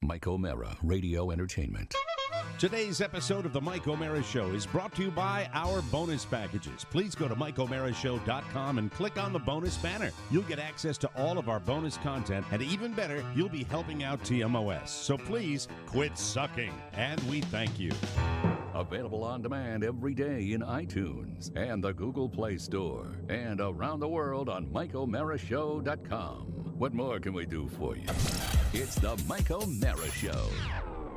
Mike O'Mara, Radio Entertainment. Today's episode of The Mike O'Mara Show is brought to you by our bonus packages. Please go to MikeO'MaraShow.com and click on the bonus banner. You'll get access to all of our bonus content, and even better, you'll be helping out TMOS. So please quit sucking, and we thank you. Available on demand every day in iTunes and the Google Play Store, and around the world on MikeO'MaraShow.com. What more can we do for you? It's the Mike O'Mara Show.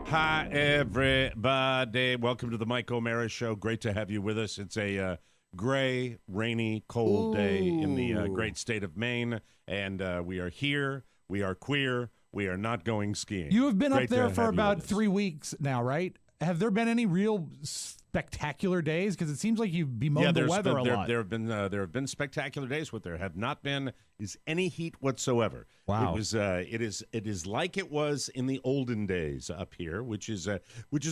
Hi, everybody. Welcome to the Mike O'Mara Show. Great to have you with us. It's a gray, rainy, cold day in the great state of Maine, and we are here. We are queer. We are not going skiing. You have been up there for about 3 weeks now, right? Have there been any real spectacular days? Because it seems like you've bemoaned the weather a lot. There have been spectacular days. What there have not been is any heat whatsoever. Wow. It is like it was in the olden days up here, which is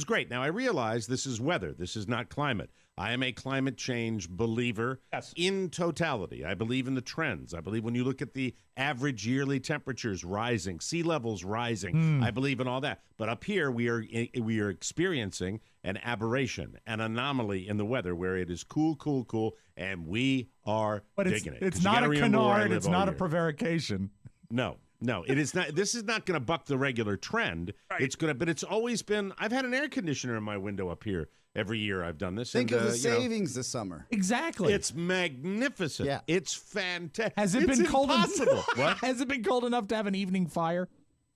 great. Now I realize this is weather. This is not climate. I am a climate change believer in totality. I believe in the trends. I believe when you look at the average yearly temperatures rising, sea levels rising, I believe in all that. But up here, we are experiencing an aberration, an anomaly in the weather where it is cool, and we are digging it. It's not a canard. It's not a prevarication. No, it is not. This is not going to buck the regular trend. Right. But it's always been. I've had an air conditioner in my window up here every year I've done this. Think of the savings this summer. Exactly. It's magnificent. Yeah. It's fantastic. Has it been cold enough? What? Has it been cold enough to have an evening fire?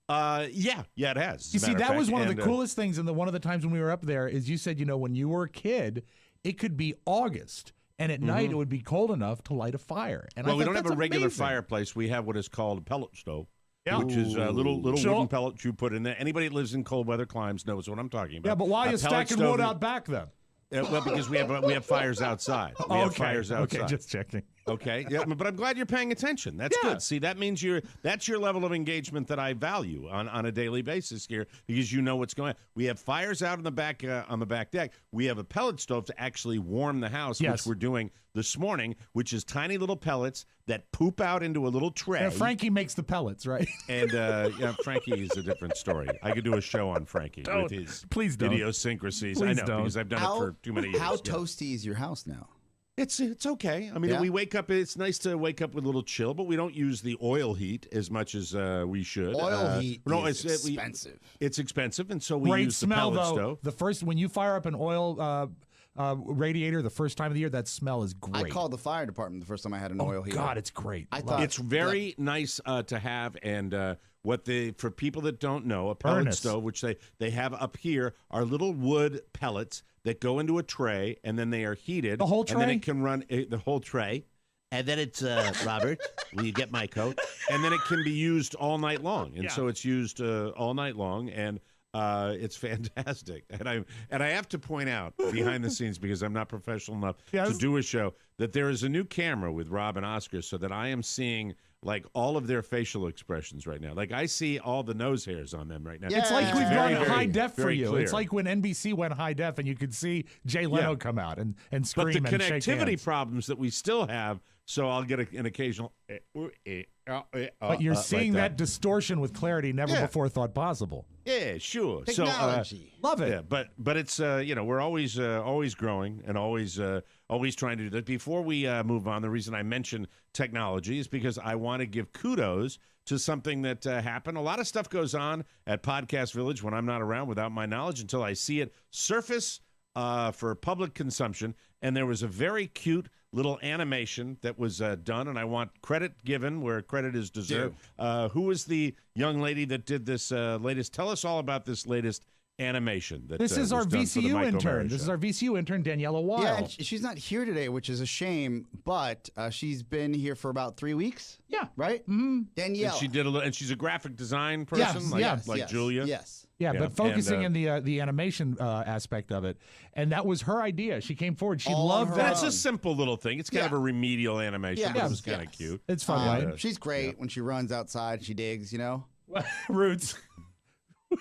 Yeah, it has. You see, that was one of the coolest things, and one of the times when we were up there is you said, when you were a kid, it could be August. And at night, it would be cold enough to light a fire. And we don't have a regular fireplace. We have what is called a pellet stove, which is a little wooden pellets you put in there. Anybody that lives in cold weather climes knows what I'm talking about. Yeah, but why are you stacking wood out back then? Well, because we have fires outside. We have fires outside. Okay, just checking. Okay, yeah, but I'm glad you're paying attention. That's good. See, that means that's your level of engagement that I value on a daily basis here, because you know what's going on. We have fires out on the back deck. We have a pellet stove to actually warm the house, which we're doing this morning, which is tiny little pellets that poop out into a little tray. Yeah, Frankie makes the pellets, right? And Frankie is a different story. I could do a show on Frankie with his idiosyncrasies. I know, because I've done it for too many years. How toasty is your house now? It's okay. I mean, we wake up. It's nice to wake up with a little chill, but we don't use the oil heat as much as we should. Oil heat is expensive. It's expensive, and so we use the pellet stove. When you fire up an oil radiator the first time of the year, that smell is great. I called the fire department the first time I had an oil heater. God, it's great. I thought it's very nice to have, and for people that don't know, a pellet stove, which they have up here, are little wood pellets that go into a tray, and then they are heated. The whole tray? And then it can run the whole tray. And then it's, Robert, will you get my coat? And then it can be used all night long. And so it's used all night long, and it's fantastic. And I have to point out behind the scenes, because I'm not professional enough to do a show, that there is a new camera with Rob and Oscar, so that I am seeing like all of their facial expressions right now. Like I see all the nose hairs on them right now. Yeah. It's like we've gone high def for you. Clear. It's like when NBC went high def and you could see Jay Leno come out and scream and shake hands. But the connectivity problems that we still have, so I'll get an occasional but you're seeing that distortion with clarity never before thought possible. Yeah, sure. Technology. So, love it. Yeah, but it's we're always growing and always trying to do that. Before we move on, the reason I mention technology is because I want to give kudos to something that happened. A lot of stuff goes on at Podcast Village when I'm not around without my knowledge until I see it surface for public consumption. And there was a very cute little animation that was done, and I want credit given where credit is deserved. Who was the young lady that did this latest? Tell us all about this latest animation. This is our VCU intern. This is our VCU intern, Daniela Weil. Yeah, and she's not here today, which is a shame, but she's been here for about 3 weeks. Yeah. Right? Mm-hmm. Danielle. And she did and she's a graphic design person, like Julia. Yes. Yeah, but focusing in the animation aspect of it, and that was her idea. She came forward. She loved that. That's a simple little thing. It's kind of a remedial animation, but it was kind of cute. It's fun, right? She's great when she runs outside. She digs, Roots.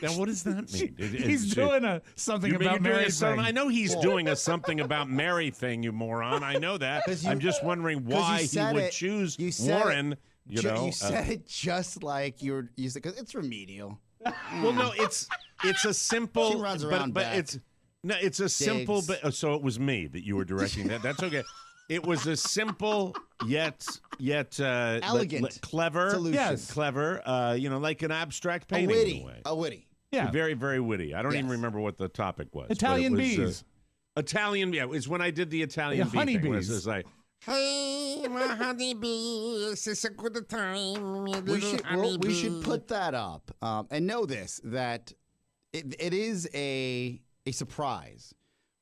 Now, what does that mean? He's doing something about Mary thing. I know he's doing a something about Mary thing, you moron. I know that. I'm just wondering why he would choose Warren. You said it just like you said, because it's remedial. Well, no, it's a simple. She runs around but back. it's a simple. Digs. But so it was me that you were directing that. That's okay. It was a simple yet Elegant clever, solution. Yes. clever. Like an abstract A painting. witty. In a way. A witty. Yeah. Very, very witty. I don't even Yes. remember what the topic was. but Italian it was, bees. Italian, yeah. It was when I did the Italian bee honeybees. thing. It was like, Hey, my honeybees, it's a good time. We should put that up and know this, that it is a surprise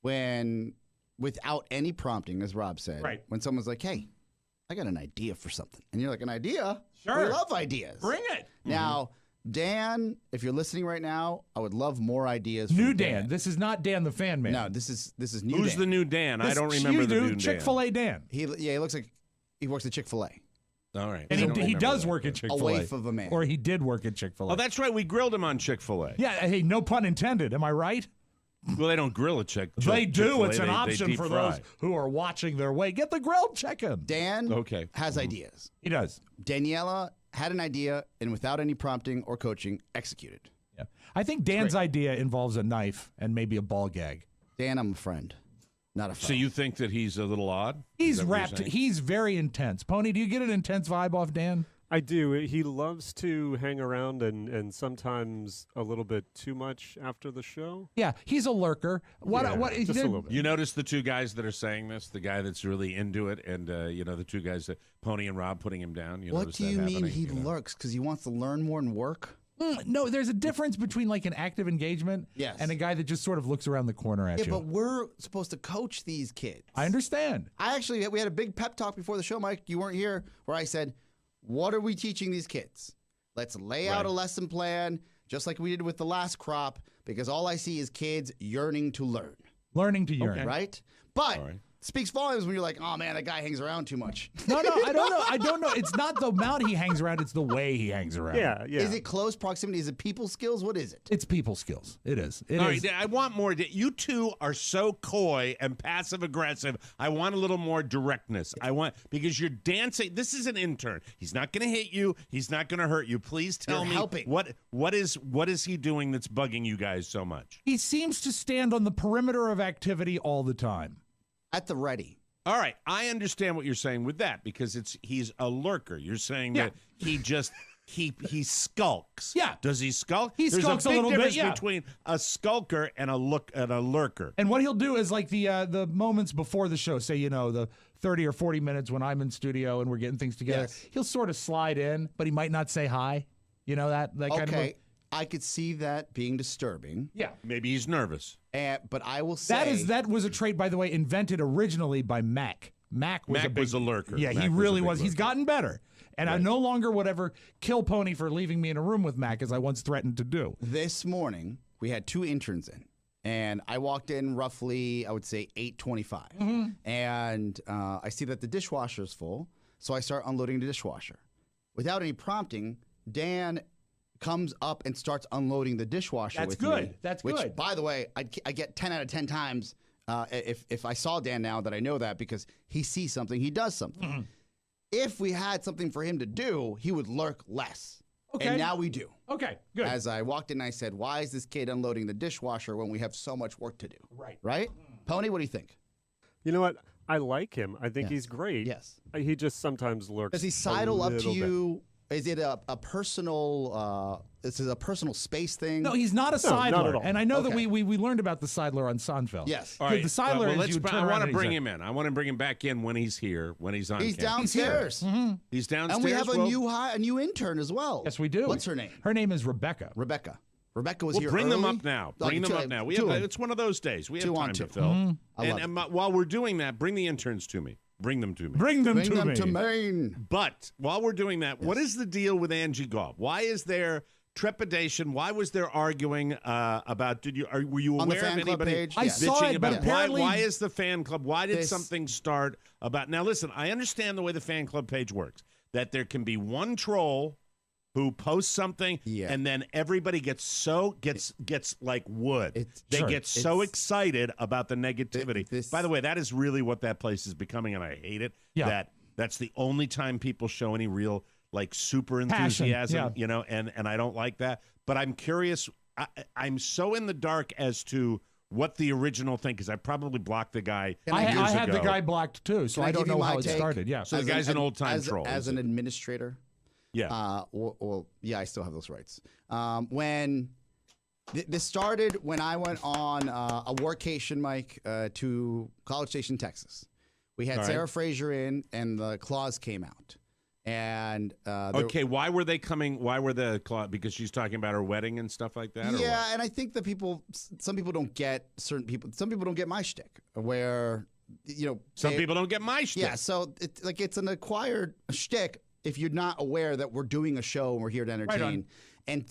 when, without any prompting, as Rob said, Right. when someone's like, hey, I got an idea for something. And you're like, an idea? Sure. We love ideas. Bring it. Now, Dan, if you're listening right now, I would love more ideas from New Dan. This is not Dan the fan man. No, this is new who's Dan. the new Dan? I This- don't remember you the do, new Dan. Chick-fil-A Dan. He looks like he works at Chick-fil-A. All right. And I don't he remember does that. work at Chick-fil-A. waif of a man. Or he did work at Chick-fil-A. Oh, that's right. We grilled him on Chick-fil-A. yeah, hey, no pun intended. Am I right? Well, they don't grill a They do. Chick-fil-A. It's an They option deep for fry. those who are watching their way. Get the grilled chicken. Dan Okay. has ideas. He does. Daniela had an idea and without any prompting or coaching, executed. Yeah. I think Dan's idea involves a knife and maybe a ball gag. Dan, I'm a friend, not a foe. So you think that he's a little odd? He's Is that what you're wrapped. saying? He's very intense. Pony, do you get an intense vibe off Dan? I do. He loves to hang around and sometimes a little bit too much after the show. Yeah, he's a lurker. Just a little bit. You notice the two guys that are saying this, the guy that's really into it, and the two guys that Pony and Rob putting him down. You what notice do that you mean happening, he you know? lurks? Because he wants to learn more and work? No, there's a difference between like an active engagement Yes. and a guy that just sort of looks around the corner at Yeah, you. but we're supposed to coach these kids. I understand. We had a big pep talk before the show, Mike. You weren't here, where I said, what are we teaching these kids? Let's lay out a lesson plan, just like we did with the last crop, because all I see is kids yearning to learn, Learning to yearn. right? But All right. speaks volumes when you're like, oh man, that guy hangs around too much. No, I don't know. I don't know. It's not the amount he hangs around. It's the way he hangs around. Yeah. Is it close proximity? Is it people skills? What is it? It's people skills. It is. It All is. right, I want more. You two are so coy and passive aggressive. I want a little more directness. Because you're dancing. This is an intern. He's not going to hit you. He's not going to hurt you. Please tell You're me helping. what is he doing that's bugging you guys so much? He seems to stand on the perimeter of activity all the time. At the ready. All right, I understand what you're saying with that because he's a lurker. You're saying that he just he skulks. Yeah. Does he skulk? He There's skulks a a big little bit, difference yeah. between a skulker and a lurker. And what he'll do is like the moments before the show, say, the 30 or 40 minutes when I'm in studio and we're getting things together, Yes. he'll sort of slide in, but he might not say hi. You know, that kind of. Okay. I could see that being disturbing. Yeah. Maybe he's nervous. But I will say That was a trait, by the way, invented originally by Mac. Mac was a lurker. Yeah, Mac he was a really big was. He's lurker. gotten better. And I no longer would ever kill Pony for leaving me in a room with Mac, as I once threatened to do. this morning we had 2 interns in, and I walked in roughly, I would say 8:25, and I see that the dishwasher is full, so I start unloading the dishwasher. Without any prompting, Dan comes up and starts unloading the dishwasher. That's with good. me, That's which, good. by the way, I get 10 out of 10 times if I saw Dan now that I know that, because he sees something, he does something. If we had something for him to do, he would lurk less. Okay. And now we do. Okay, good. As I walked in, I said, why is this kid unloading the dishwasher when we have so much work to do? Right. Right? Pony, what do you think? You know what? I like him. I think Yes. he's great. Yes. He just sometimes lurks. Does he a sidle up to little bit. you? Is it a personal, this is a personal space thing? No, he's not a No, not sidler. at all. And I know that Okay. we learned about the sidler on Seinfeld. Yes. All right. The sidler well, is you turn I around want and to bring he's him in. I want to bring him back in when he's here, when he's on He's campus. downstairs. He's downstairs. And we have a Well, new intern as well. Yes, we do. What's her name? Her name is Rebecca. Rebecca. Rebecca was Well, here bring them early. up now. Oh, Bring them two- up now. We two have, of them. it's one of those days. We have 2 on time 2. to fill. I love And while we're doing that, bring the interns to me. Bring them to me. Bring them Bring to them me. to Maine. But while we're doing that, what is the deal with Angie Gobb? Why is there trepidation? Why was there arguing about? Were you On the aware fan of club anybody page? I Yeah. saw bitching it, but about apparently why is the fan club? Why did This- something start about? Now listen, I understand the way the fan club page works. That there can be one troll who posts something, Yeah. and then everybody gets like wood. They Sure. get so It's- excited about the negativity. This- By the way, that is really what that place is becoming, and I hate it. Yeah. That's the only time people show any real like super Passion, enthusiasm, yeah. and I don't like that. but I'm curious. I'm so in the dark as to what the original thing, because I probably blocked the guy I years had ago. the guy blocked too, so Can I I don't give you know my how it take? started. Yeah. So the guy's an old-time troll. As an administrator, yeah. Yeah, I still have those rights. When this started, when I went on a workation, Mike, to College Station, Texas. We had All right. Sarah Fraser in, and the clause came out. And Okay, why were they coming? Why were the because she's talking about her wedding and stuff like that? Or yeah, what? and I think that some people don't get certain people. Some people don't get my shtick, where Some people don't get my shtick. Yeah, so it's an acquired shtick if you're not aware that we're doing a show and we're here to entertain. And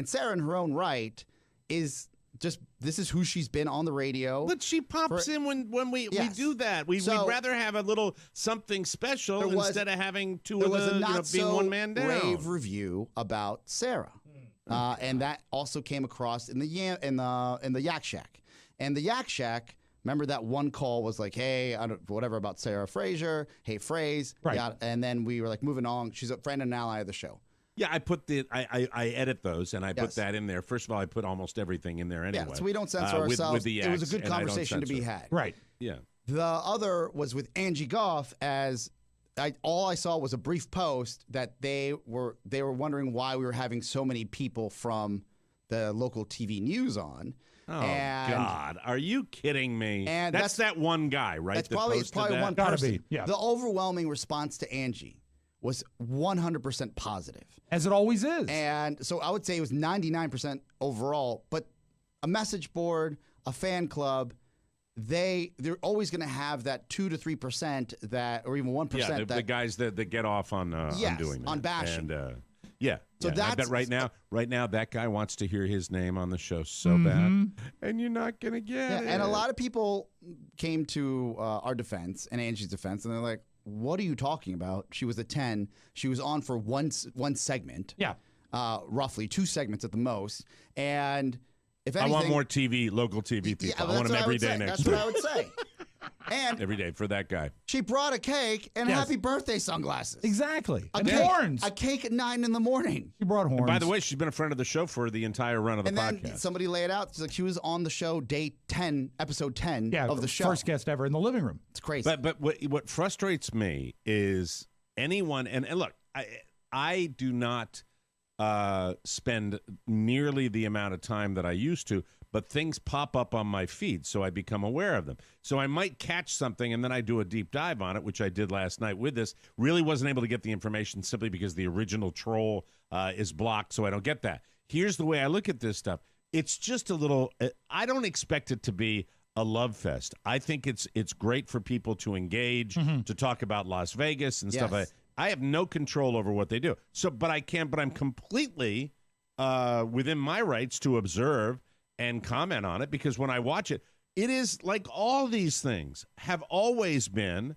Sarah, in her own right, is just this is who she's been on the radio. But she pops in when we do that. We'd rather have a little something special instead of having two of the being one man down. Rave review about Sarah, and that also came across in the Yak Shack, and the Yak Shack. Remember that one call was like, hey, whatever about Sarah Fraser, hey phrase, right? Yeah, and then we were like moving on. She's a friend and ally of the show. Yeah, I put I edit those and I put that in there. First of all, I put almost everything in there anyway. Yeah, so we don't censor ourselves. With the it was a X, good and I don't conversation to be censor. had. Right. Yeah. The other was with Angie Goff, as all I saw was a brief post that they were wondering why we were having so many people from the local TV news on. Oh God, are you kidding me? And that's that one guy, right? That's probably one Gotta person. be, yeah. The overwhelming response to Angie was 100% positive. As it always is. And so I would say it was 99% overall, but a message board, a fan club, they're always going to have that 2 to 3% that, or even 1%. The guys that get off on doing that. on bashing. And So I bet right now that guy wants to hear his name on the show so bad, and you're not going to get it. And a lot of people came to our defense and Angie's defense, and they're like, what are you talking about? She was a 10. She was on for one segment. Yeah. Roughly 2 segments at the most. And if anything, I want more local TV people. Yeah, I want them every day next week. week. That's what I would say. And every day for that guy. she brought a cake and Yes. happy birthday sunglasses. Exactly. A And cake, horns. A cake at 9 in the morning. She brought horns. By the way, she's been a friend of the show for the entire run of the And podcast. then somebody laid out, she's like, she was on the show day 10, episode 10 of the show. First guest ever in the living room. It's crazy. But what frustrates me is anyone, and look, I do not spend nearly the amount of time that I used to, but things pop up on my feed, so I become aware of them. So I might catch something, and then I do a deep dive on it, which I did last night with this. Really wasn't able to get the information simply because the original troll is blocked, so I don't get that. Here's the way I look at this stuff. It's just a little I don't expect it to be a love fest. I think it's great for people to engage, to talk about Las Vegas and stuff like that. I have no control over what they do. But I'm completely within my rights to observe and comment on it, because when I watch it, it is like all these things have always been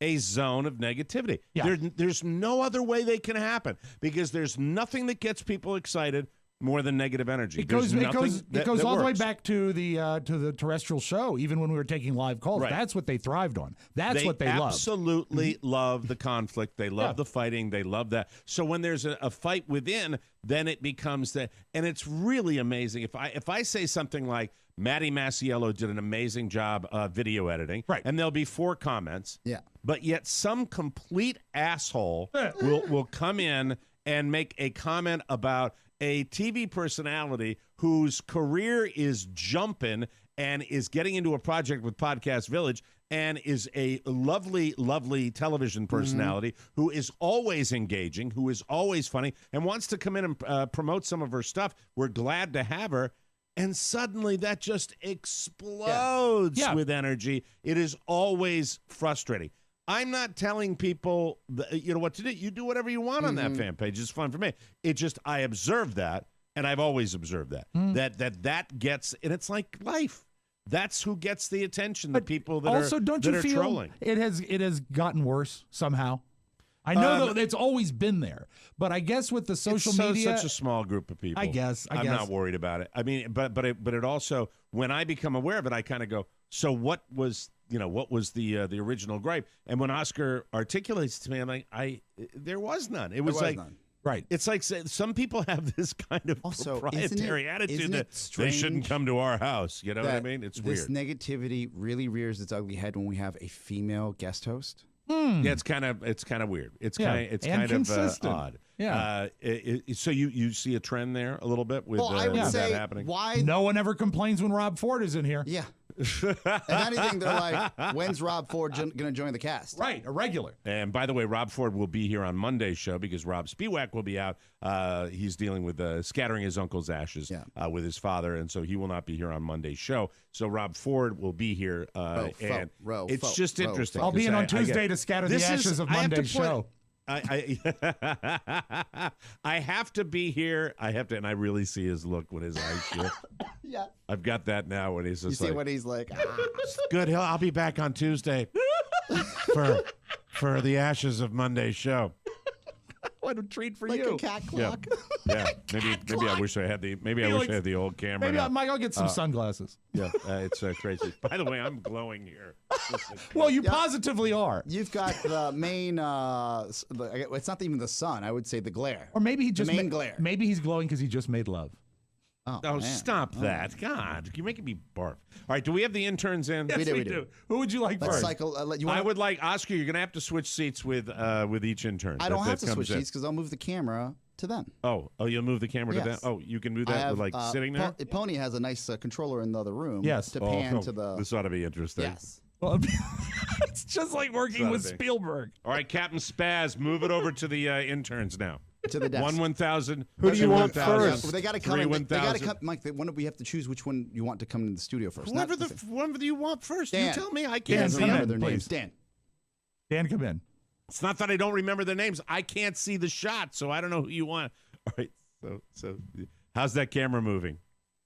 a zone of negativity. Yeah. There's no other way they can happen, because there's nothing that gets people excited more than negative energy. It goes that all the way works. back to the terrestrial show, even when we were taking live calls. Right. That's what they thrived on. That's what they loved. Absolutely love the conflict. They love the fighting. They love that. So when there's a fight within, then it becomes that. And it's really amazing. If I say something like, Maddie Masiello did an amazing job video editing, right, and there'll be 4 comments, but yet some complete asshole will come in and make a comment about a TV personality whose career is jumping and is getting into a project with Podcast Village and is a lovely, lovely television personality who is always engaging, who is always funny, and wants to come in and promote some of her stuff. We're glad to have her. And suddenly that just explodes with energy. It is always frustrating. I'm not telling people what to do. You do whatever you want on that fan page. It's fun for me. It just, I observe that, and I've always observed that. That gets, and it's like life. That's who gets the attention, the people that also, are don't you feel trolling. It has gotten worse somehow? I know that it's always been there, but I guess with the social media, such a small group of people. I guess I'm not worried about it. I mean, but it also, when I become aware of it, I kind of go, so what was the original gripe? And when Oscar articulates to me, I'm like, there was none. It was like, Right. It's like some people have this kind of Also, proprietary attitude isn't that it they shouldn't strange come to our house. You know what I that mean? It's this weird. negativity really rears its ugly head when we have a female guest host. Yeah, it's kind of weird. It's Yeah, kind and of consistent. odd. Yeah. So you see a trend there a little bit with, Well, I would with say that happening. why? No one ever complains when Rob Ford is in here. Yeah. If anything, they're like, when's Rob Ford going to join the cast? Right, a regular. And by the way, Rob Ford will be here on Monday's show because Rob Spiewak will be out. He's dealing with scattering his uncle's ashes with his father, and so he will not be here on Monday's show. So Rob And Ford will be here, and it's just interesting. I'll be in on I Tuesday to scatter the ashes of Monday's show. I have to be here. I have to, and I really see his look when his eyes shift. Yeah. I've got that now when he's You just see like, when he's like, good. I'll be back on Tuesday for the ashes of Monday's show. What a treat for like you. a cat clock. Yeah, maybe I wish I had the old camera. Maybe, now. Mike, I'll get some sunglasses. Yeah, it's crazy. By the way, I'm glowing here. Well, you positively are. You've got the main, it's not even the sun. I would say the glare. Or maybe he just main glare. Maybe he's glowing because he just made love. Oh, man. stop that. God, you're making me barf. All right, do we have the interns in? Yes, we do. Who would you like Let's first? cycle. I would like, Oscar, you're going to have to switch seats with each intern. I don't have to comes switch in. seats because I'll move the camera to them. Oh, you'll move the camera to Yes. that? Oh, you can do I that have, with sitting there? Pony has a nice controller in the other room. Yes. To pan to the. This ought to be interesting. Yes. Well, it's just like working with Gotta be. Spielberg. All right, Captain Spaz, move it over to the interns now. To the desk. 1,000. Who do you want first? Well, they got to come. 3, in. They got to 1,000. come, Mike. We have to choose which one you want to come in the studio first. Whoever not whoever you want first. Dan. You tell me. I Dan, can't see remember them. their names. please. Dan. Dan, come in. It's not that I don't remember their names. I can't see the shot, so I don't know who you want. All right. So how's that camera moving?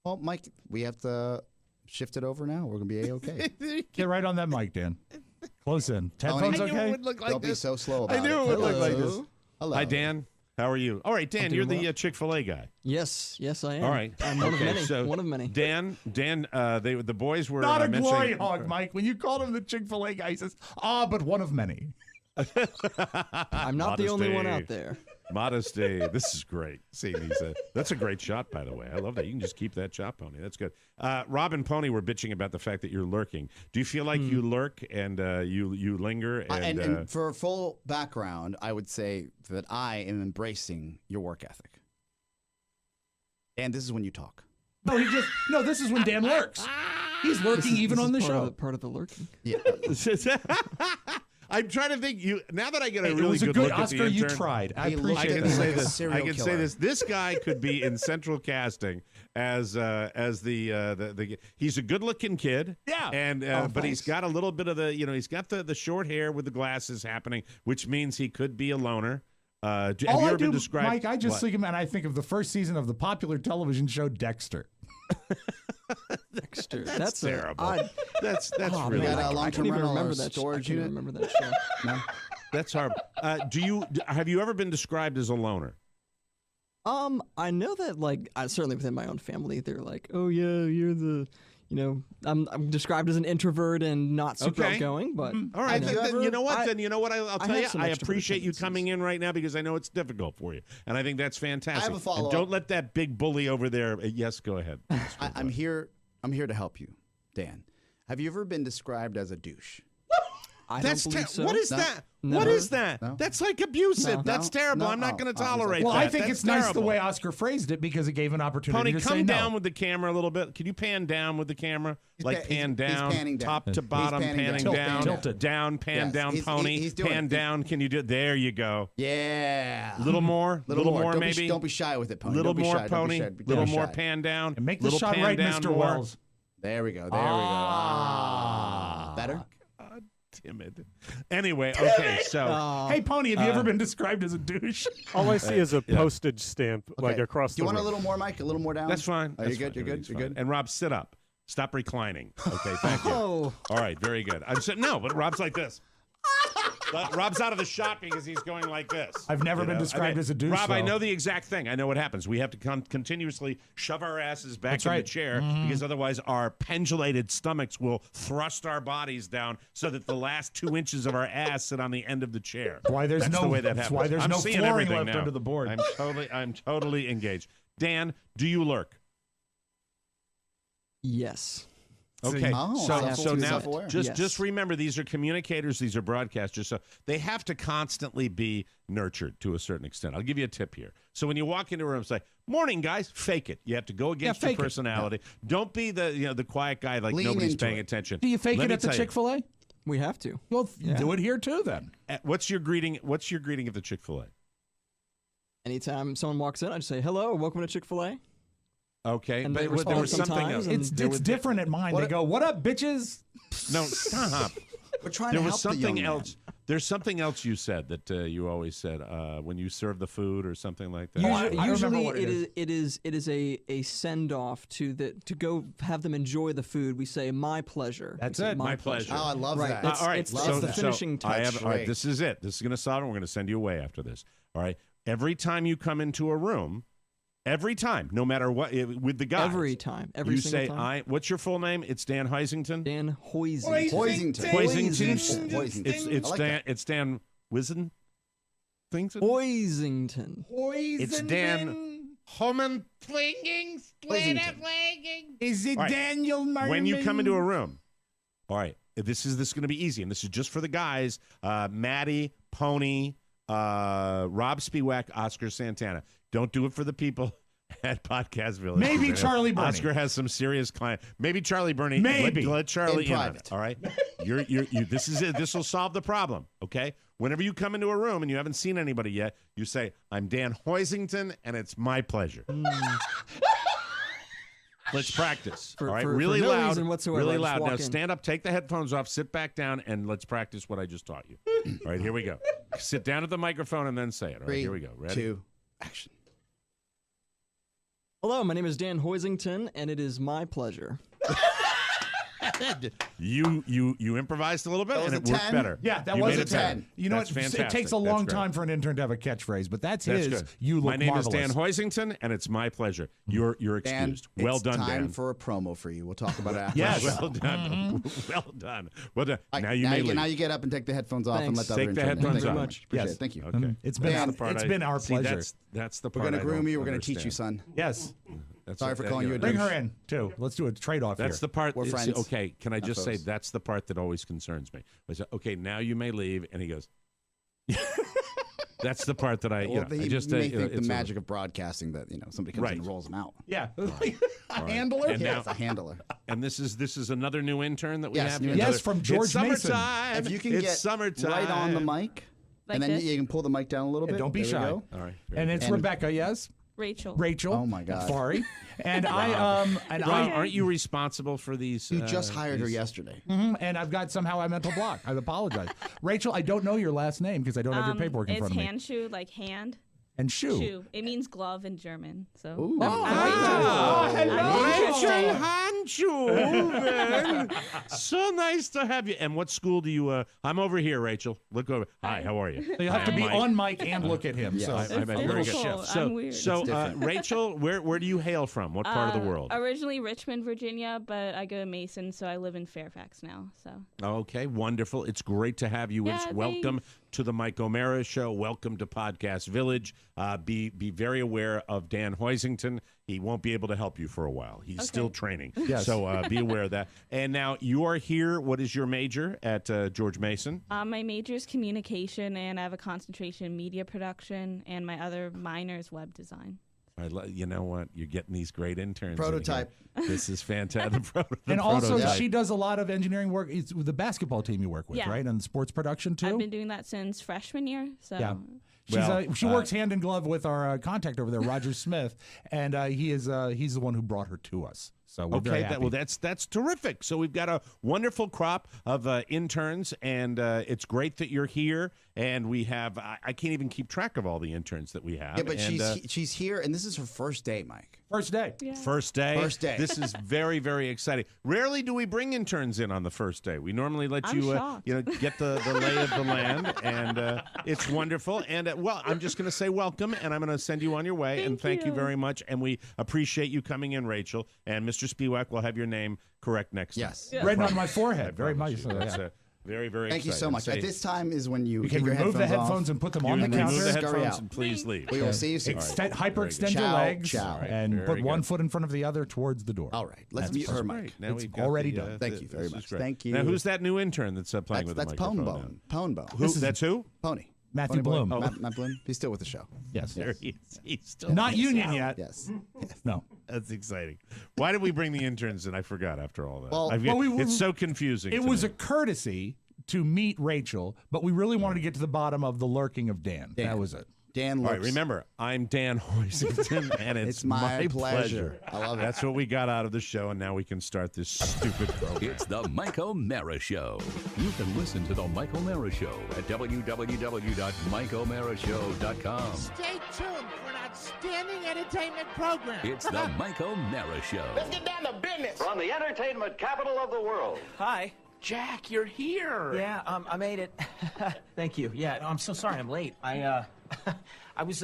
Well, Mike, we have to shift it over now. We're gonna be okay. Get right on that mic, Dan. Close in. Headphones I knew it okay? would look like Don't be this. so slow about I knew it would look like Hello? this. Hello. Hi, Dan. How are you? All right, Dan, I'm you're doing the well. Chick-fil-A guy. Yes, I am. All right. I'm one Okay, of many. so one of many. Dan, the boys were Not a mentioning- glory hog, Mike. When you called him the Chick-fil-A guy, he says, but one of many. I'm not the only one Modesty. out there. Modesty. This is great. See, that's a great shot, by the way. I love that. You can just keep that shot, Pony. That's good. Rob and Pony were bitching about the fact that you're lurking. Do you feel like you lurk and you linger? And for full background, I would say that I am embracing your work ethic. And this is when you talk. No, this is when Dan lurks. He's lurking even This on the is show. part of the lurking. Yeah. I'm trying to think. Now that I get a Hey, really it was a good good look Oscar. at the You intern, tried. I He looked I appreciate can like say a this. serial I can say killer. this. This guy could be in central casting as the. He's a good-looking kid. Yeah. And but he's got a little bit of the. He's got the short hair with the glasses happening, which means he could be a loner. Have you All I ever do, been described? Mike, I just What? think him and I think of the first season of the popular television show Dexter. Dexter. That's terrible. Odd. That's Oh, really. man, got a I long-term can't even rental remember or that. I storage can't even unit? remember that show. No? That's horrible. Have you ever been described as a loner? I know that certainly within my own family, they're like, oh yeah, you're the. I'm described as an introvert and not super Okay. outgoing, but All right, have you then, ever- you know what? I- Then you know what? I'll tell have you. some I extrovert appreciate you tendencies. coming in right now because I know it's difficult for you, and I think that's fantastic. I have a And follow-up. don't let that big bully over there. Yes, go ahead. I'm here to help you, Dan. Have you ever been described as a douche? I That's don't believe so. what is No. that? No. What is that? No. That's like abusive. No. That's terrible. No. I'm not Oh. going to Oh, I'm tolerate Well, that. I think That's it's nice the terrible. way Oscar phrased it because it gave an opportunity Pony, to say come no. down with the camera a little bit. Can you pan down with the camera? Like he's pan down, panning down. top to He's bottom, panning panning down. down, Tilt it. down, pan Yes, down, he's- Pony, he's doing pan it. down. Can you do it? There you go. Yeah. A little more, Little more. Don't maybe. don't be shy with it, Pony. Little Don't be more, shy. Don't be Pony. shy. Don't Little be more shy. pan down. And make the little shot pan right, down Mr. more. Wells. There we go. There we go. Better? Timid. Anyway, okay, so Hey, Pony, have you ever been described as a douche? All I see is a postage stamp like Okay. across Do you the want a room. little more, Mike? A little more down? that's fine. Oh, That's you're good? fine. You're good? Everything's You're fine. good? And Rob, sit up. Stop reclining. Okay, thank you. Oh. All right, very good. I'm sitting. No, but Rob's like this. Rob's out of the shot because he's going like this. I've never been described as a douche. Rob, I though. know the exact thing. I know what happens. We have to continuously shove our asses back in the chair because otherwise our pendulated stomachs will thrust our bodies down so that the last 2 inches of our ass sit on the end of the chair. Why there's That's no the way that that's happens. why there's I'm no seeing flooring everything left now. under the board. I'm totally engaged. Dan, do you lurk? Yes. Okay, Oh, so now self-aware. just remember these are communicators, these are broadcasters, so they have to constantly be nurtured to a certain extent. I'll give you a tip here. So when you walk into a room, say, "Morning, guys," fake it. You have to go against your fake it. personality. Don't be the quiet guy like Lean nobody's into paying it. attention. Do you fake Let it me at the tell you, Chick-fil-A? We have to. Well, do it here too then. What's your greeting? What's your greeting of the Chick-fil-A? Anytime someone walks in, I just say, "Hello, welcome to Chick-fil-A." Okay, And but they there respond was something sometimes, else. and It's different at mine. They go, "What up, bitches?" No, stop. We're trying There to was help the something young man. else. There's something else you said that you always said when you serve the food or something like that. Usually, what it it is a send off to go have them enjoy the food. We say my pleasure. That's We say, it. My pleasure. Oh, I love Right, that. that's- all right, it's so the finishing I touch. have, all right, Right. this is it. This is going to solve it. We're going to send you away after this. All right. Every time you come into a room, every time, no matter what, with the guys, Every time, every you single say, time. What's your full name? It's Dan Heisington. Dan Hoisington. Poisington. Poisington. Poisington. It's I like Dan. that. It's Dan Wizen. Hoisington. It's Dan Homan. Is it All right. Daniel Merman? When you come into a room, all right, this is going to be easy, and this is just for the guys. Maddie, Pony, Rob Spiewak, Oscar Santana. Don't do it for the people at Podcast Village. Maybe Charlie Burney. Oscar has some serious client. Maybe Charlie Burney. Maybe. Let Charlie In in on private. it. All right. This is it. This will solve the problem. Okay. Whenever you come into a room and you haven't seen anybody yet, you say, "I'm Dan Hoisington, and it's my pleasure." Let's practice. For- all right, for really no loud, reason whatsoever, really I just loud. walk Now in. stand up, take the headphones off, sit back down, and let's practice what I just taught you. All right, here we go. Sit down at the microphone and then say it. All right, 3, here we go. Ready? 2, action. Hello, my name is Dan Hoisington, and it is my pleasure. You improvised a little bit, That was and a it worked 10? better. Yeah, that You was made a it 10. You know, That's it fantastic. takes a That's long great. time for an intern to have a catchphrase, but that's That's his. good. You look My name marvelous. is Dan Hoisington, and it's my pleasure. You're Dan, excused. Well it's done, time Dan. for a promo for you. We'll talk about it after. Yes. the show. Well done. Well done. Well done. Now you may leave. Now you get up and take the headphones off and Thanks. let the other Take the intern in. headphones Thank you off. very much. Appreciate Yes. it. Thank you. Okay. It's been Dan, it's been our See, pleasure. that's the We're part going to I groom don't you. We're going to teach you, understand. son. Yes. That's Sorry what- for calling you a Bring douche. her in too. Let's do a trade off That's here. the part. We're friends. Okay, can I Not just say foes. that's the part that always concerns me? I say, okay, now you may leave, and he goes. That's the part that I, Well, I you just may you know, think the it's a- magic of broadcasting that somebody comes in and Right. rolls them out. Yeah. A handler? And Yeah, now- it's a handler. And this is another new intern that we Yes, have. new here? Yes, Another- from George it's Mason. summertime. If you can it's get summertime. right on the mic, Like and then this? you can pull the mic down a little Yeah, bit. don't be There we shy. go. All right. And it's And- Rebecca, yes? Rachel. Rachel. Oh, my God. Sorry. And Rob, I aren't you responsible for these? You just hired her these- yesterday. and I've got somehow a mental block. I apologize. Rachel, I don't know your last name because I don't have your paperwork in It's front of me. handshoe, like hand. And shoe. Shoe. It means glove in German. So. Ooh. Rachel Handschuh. So nice to have you. And what school do you? I'm over here, Rachel. Look over. Hi, how are you? So you'll have to I'm be Mike. on mic and look at him. Yes. So I'm very good. difficult. So, I'm weird. so It's different. Rachel, where do you hail from? What part of the world? Originally Richmond, Virginia, but I go to Mason, so I live in Fairfax now. So. Okay, wonderful. It's great to have you. Yeah, Welcome thanks. to the Mike O'Mara Show. Welcome to Podcast Village. Be very aware of Dan Hoisington. He won't be able to help you for a while. He's still training. Yes. So be aware of that. And now you are here. What is your major at George Mason? My major is communication, and I have a concentration in media production, and my other minor is web design. You know what? You're getting these great interns. in Prototype. here. This is fantastic. and also, prototype. she does a lot of engineering work. It's with the basketball team you work with, Yeah. right? And sports production too. I've been doing that since freshman year. So. Yeah. Well, She works hand in glove with our contact over there, Roger Smith, and he's the one who brought her to us. So we're very happy. That's terrific. So we've got a wonderful crop of interns, and it's great that you're here. And we have I can't even keep track of all the interns that we have. Yeah, but and, she's here, and this is her first day, Mike. First day. Yeah. First day. First day. This is very, very exciting. Rarely do we bring interns in on the first day. We normally let I'm you, shocked. get the lay of the land, and it's wonderful. And well, I'm just going to say welcome, and I'm going to send you on your way. And thank you you. very much. And we appreciate you coming in, Rachel. And Mr. Spiewak will have your name correct next time. Yes. Yeah. Written on my I forehead. Very promise much. you. That's very, very Thank you so exciting. much. Say- At this time is when you You take can your remove the headphones headphones off. and put them you on the remove counter. the Scurry headphones out. and please leave. We will see you soon. Hyperextend your Ciao, legs ciao. and Very put one good. foot in front of the other towards the door. All right. Let's That's mute her Great. mic. Now It's we've got already the, done. Thank you very this is much. great. Thank you. Now, who's that new intern that's playing with That's the Pone microphone Bone. Pone Bone. now? Who? That's who? Pony. Matthew Pony Boy. Bloom. Matt Bloom. He's still with the show. Yes. There he is. He's still Not union yet. Yes. No. That's exciting. Why did we bring the interns in? I forgot after all that. Well- It's so confusing. It to was me. a courtesy to meet Rachel, but we really wanted to get to the bottom of the lurking of Dan. That was it. Dan All looks. right, remember, I'm Dan Hoisington, and It's my pleasure. I love it. That's what we got out of the show, and now we can start this stupid program. It's the Mike O'Mara Show. You can listen to the Mike O'Mara Show at www.mikeomarashow.com. Stay tuned for an outstanding entertainment program. It's the Mike O'Mara Show. get down to business. From the entertainment capital of the world. Hi. Jack, you're here. Yeah, I made it. Thank you. Yeah, no, I'm so sorry I'm late. I was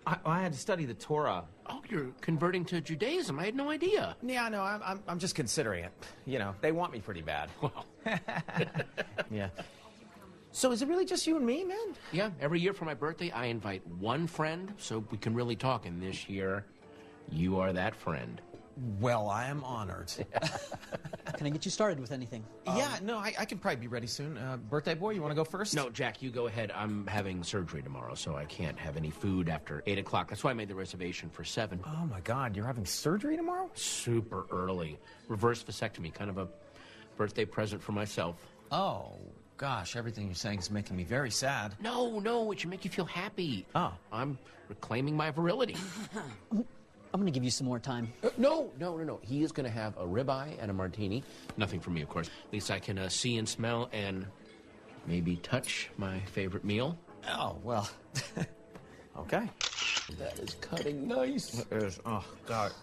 I had to study the Torah. Oh, you're converting to Judaism. I had no idea. Yeah, no, I'm just considering it. You know, they want me pretty bad. Well, Yeah. So is it really just you and me, man? yeah, every year for my birthday, I invite one friend so we can really talk. And this year, you are that friend. Well, I am honored. Can I get you started with anything? Yeah, no, I can probably be ready soon. Birthday boy, you want to go first? No, Jack, you go ahead. I'm having surgery tomorrow, so I can't have any food after 8 o'clock. That's why I made the reservation for 7. Oh my God, you're having surgery tomorrow? Super early. Reverse vasectomy, kind of a birthday present for myself. Oh, gosh, everything you're saying is making me very sad. No, it should make you feel happy. Oh. I'm reclaiming my virility. I'm going to give you some more time. No. He is going to have a ribeye and a martini. Nothing for me, of course. At least I can see and smell and maybe touch my favorite meal. Oh, well. Okay. That is cutting nice. It is. Oh, God.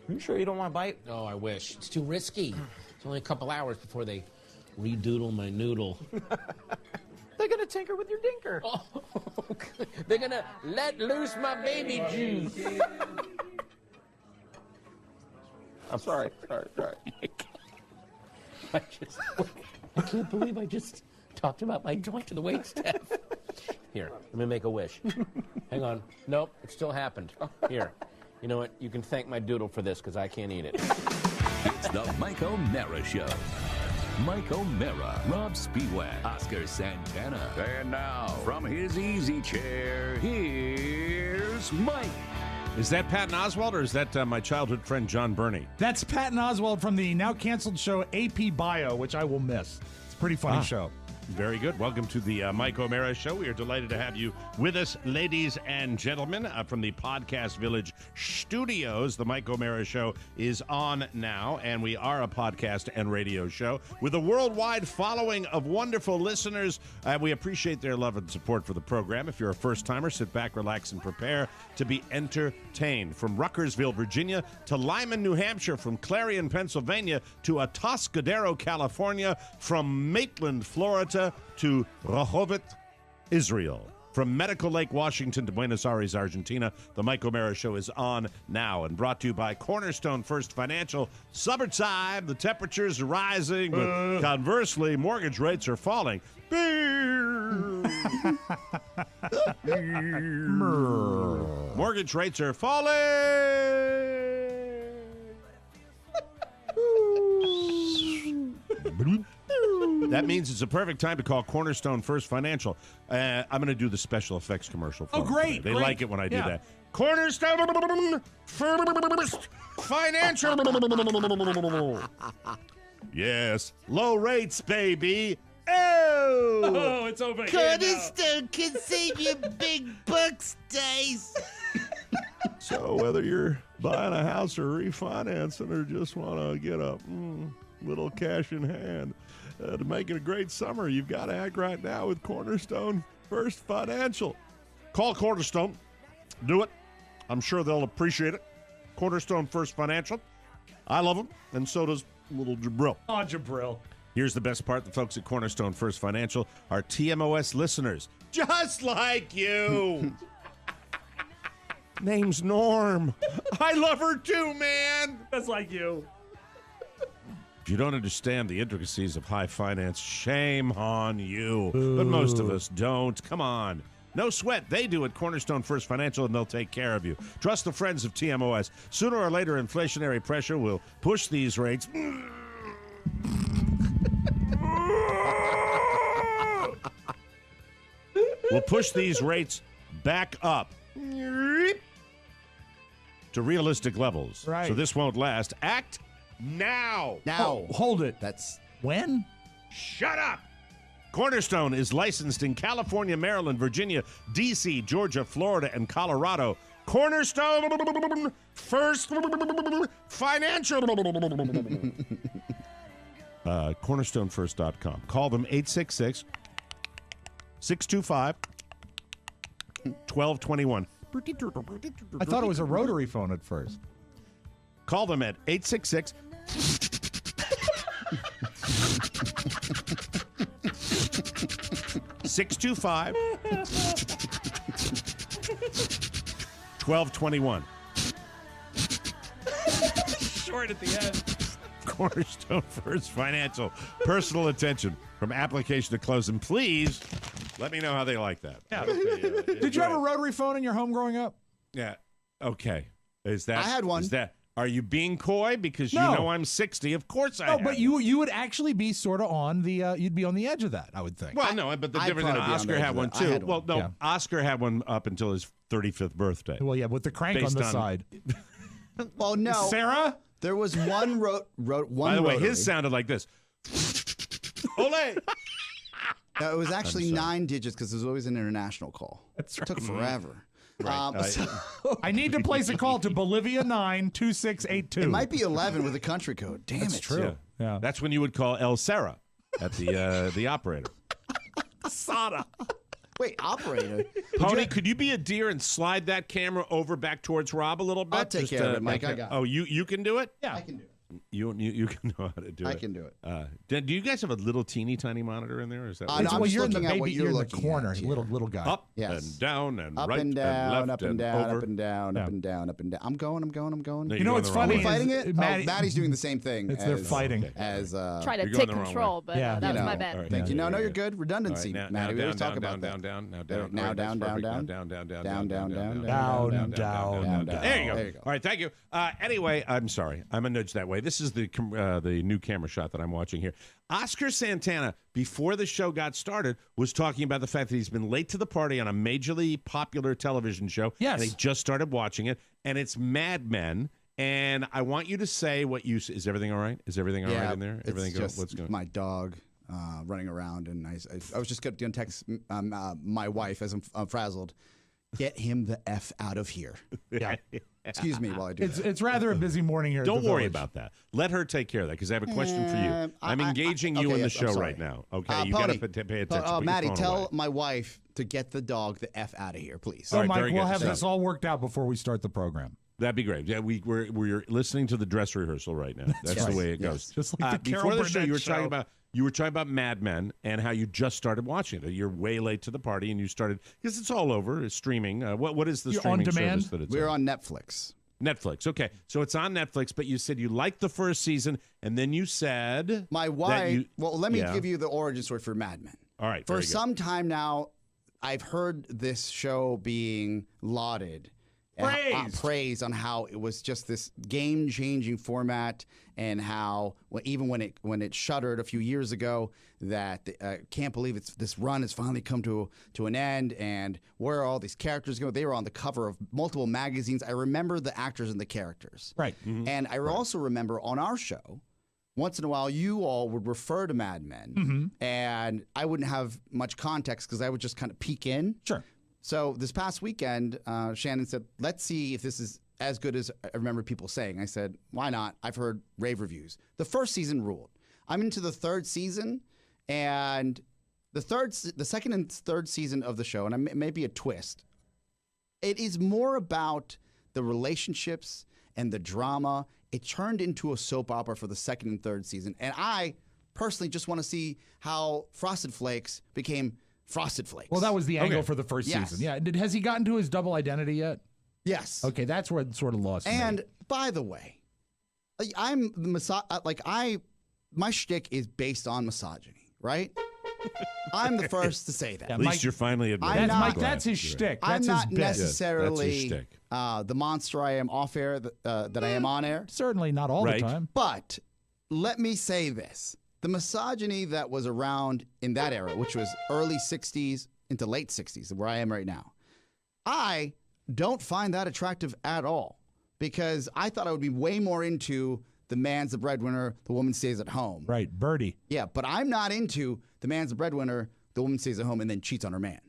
Are you sure you don't want to bite? Oh, I wish. It's too risky. It's only a couple hours before they redoodle my noodle. They're going to tinker with your dinker. Oh, they're going to let loose my baby juice. I'm sorry. I can't believe I just talked about my joint to the waitstaff. Here, let me make a wish. Hang on. Nope, it still happened. Here. You know what? You can thank my doodle for this because I can't eat it. It's the Mike O'Mara Show. Mike O'Mara, Rob Spiewak, Oscar Santana. And now, from his easy chair, here's Mike. Is that Patton Oswalt, or is that my childhood friend John Burney? That's Patton Oswalt from the now canceled show AP Bio, which I will miss. It's a pretty funny show. Very good. Welcome to the Mike O'Mara Show. We are delighted to have you with us, ladies and gentlemen, from the Podcast Village studios. The Mike O'Mara Show is on now, and we are a podcast and radio show with a worldwide following of wonderful listeners. We appreciate their love and support for the program. If you're a first-timer, sit back, relax, and prepare to be entertained. From Ruckersville, Virginia, to Lyman, New Hampshire, from Clarion, Pennsylvania, to Atascadero, California, from Maitland, Florida, to Rehovot, Israel. From Medical Lake, Washington to Buenos Aires, Argentina, the Mike O'Mara Show is on now and brought to you by Cornerstone First Financial. Summertime, the temperatures are rising, but conversely, mortgage rates are falling. Mortgage rates are falling. That means it's a perfect time to call Cornerstone First Financial. I'm going to do the special effects commercial for them great, today. They great. like it when I do Yeah. that. Cornerstone First Financial. Yes, low rates, baby. Oh, it's over Cornerstone can save you big bucks, Dice. So whether you're buying a house or refinancing or just want to get a little cash in hand to make it a great summer, you've got to act right now with Cornerstone First Financial. Call Cornerstone. Do it. I'm sure they'll appreciate it. Cornerstone First Financial. I love them, and so does little Jabril. Oh, Jabril. Here's the best part. The folks at Cornerstone First Financial are TMOS listeners, just like you. Name's Norm. I love her too, man. That's like you. If you don't understand the intricacies of high finance, shame on you. But most of us don't. Come on. No sweat. They do at Cornerstone First Financial, and they'll take care of you. Trust the friends of TMOS. Sooner or later, inflationary pressure will push these rates. We'll push these rates back up to realistic levels. Right. So this won't last. Act now. Now. Hold it. That's When? Shut up. Cornerstone is licensed in California, Maryland, Virginia, D.C., Georgia, Florida, and Colorado. Cornerstone First Financial. CornerstoneFirst.com. Call them 866-625-1221. I thought it was a rotary phone at first. Call them at 866 625 1221. Short at the end. Cornerstone First Financial. Personal attention from application to close. And please let me know how they like that. Yeah. Did you have a rotary phone in your home growing up? Yeah. Okay. Is that? I had one. Is that? Are you being coy because No. you know I'm 60? Of course I No, have. but you would actually be sort of on the you'd be on the edge of that, I would think. Well, no, but the I'd difference is probably be on Oscar the edge had of one that. I too. had one. Well, no, Yeah. Oscar had one up until his 35th birthday. Well, yeah, with the crank Based on the on- side. well, no. Sarah? There was one one. By the way, rotary. his sounded like this. Ole! No, it was actually 9 digits because it was always an international call. That's It took forever. Right. I need to place a call to Bolivia 92682. It might be 11 with a country code. Damn That's it. true. Yeah. That's when you would call El Sarah at the operator. Sada. Wait, operator. Pony, could you be a deer and slide that camera over back towards Rob a little bit? I'll take care of it, Mike. I got it. Oh, you can do it? Yeah. I can do it. You can know how to do it. I can do it. Do you guys have a little teeny tiny monitor in there? Or is that No, what- I'm well, just you're in the looking at what baby. you're You're in the looking corner, at here. little guy. up Yes. and down and Up right and down, left up and down, over? up and down, Yeah. up and down, up and down. I'm going. No, You you're know going what's the wrong funny? Are we way. fighting it? Maddie- Maddie's doing the same thing. It's their fighting. As Try to You're going take the wrong control, way. but Yeah. that was You my know. bad. All right. Thank you. No, Yeah, you're yeah. good. Redundancy. All right, Maddie, we always talk down, about down, that. down, now There- down. now All right, that's down, down, perfect. down. Now down, Down, down, down, down, down, down. There you go. There you go. All right, thank you. Anyway, I'm sorry. I'm a nudge that way. This is the new camera shot that I'm watching here. Oscar Santana, before the show got started, was talking about the fact that he's been late to the party on a majorly popular television show. Yes. And he just started watching it, and it's Mad Men. And I want you to say what you... Is everything all right? Is everything all right in there? Everything it's just what's going? my dog running around, and I was just going to text my wife as I'm frazzled. Get him the F out of here. Yeah. Excuse me while I do that. It's rather a busy morning here. at Don't the worry Village. about that. Let her take care of that, because I have a question for you. I'm engaging you okay, in the yes, I'm show sorry. right now. Okay, you got to pay attention. Put your Maddie, phone tell away. my wife to get the dog the F out of here, please. So, All right, Mike, very we'll good. have So- this all worked out before we start the program. That'd be great. Yeah, we're listening to the dress rehearsal right now. That's the way it goes. Just like the before Carol the show, Burnett you were talking about Mad Men and how you just started watching it. You're way late to the party, and you started because it's all over. It's streaming. What is the You're streaming on demand? service that it's We're on? on Netflix. Netflix. Okay, so it's on Netflix. But you said you liked the first season, and then you said My that wife. Well, let me Yeah. give you the origin story for Mad Men. All right, For very good. some time now, I've heard this show being lauded. and praised on how it was just this game-changing format, and how even when it shuttered a few years ago, that can't believe this run has finally come to an end, and where are all these characters going? They were on the cover of multiple magazines. I remember the actors and the characters, right? And I also remember on our show, once in a while, you all would refer to Mad Men, and I wouldn't have much context because I would just kind of peek in. Sure. So this past weekend, Shannon said, let's see if this is as good as I remember people saying. I said, why not? I've heard rave reviews. The first season ruled. I'm into the third season, and the second and third season of the show, and it may be a twist, it is more about the relationships and the drama, it turned into a soap opera for the second and third season. And I personally just want to see how Frosted Flakes became Frosted Flakes. Well, that was the angle for the first season. Yeah. Has he gotten to his double identity yet? Yes. Okay, that's where it sort of lost me. And by the way, my shtick is based on misogyny, right? I'm the first to say that. At least you're finally admitting. Mike, that's his shtick. I'm That's not his bit. necessarily That's his the monster I am off air that I am on air. Certainly not all the time. But let me say this. The misogyny that was around in that era, which was early 60s into late 60s, where I am right now, I don't find that attractive at all because I thought I would be way more into the man's the breadwinner, the woman stays at home. Right, Birdie. Yeah, but I'm not into the man's the breadwinner, the woman stays at home and then cheats on her man.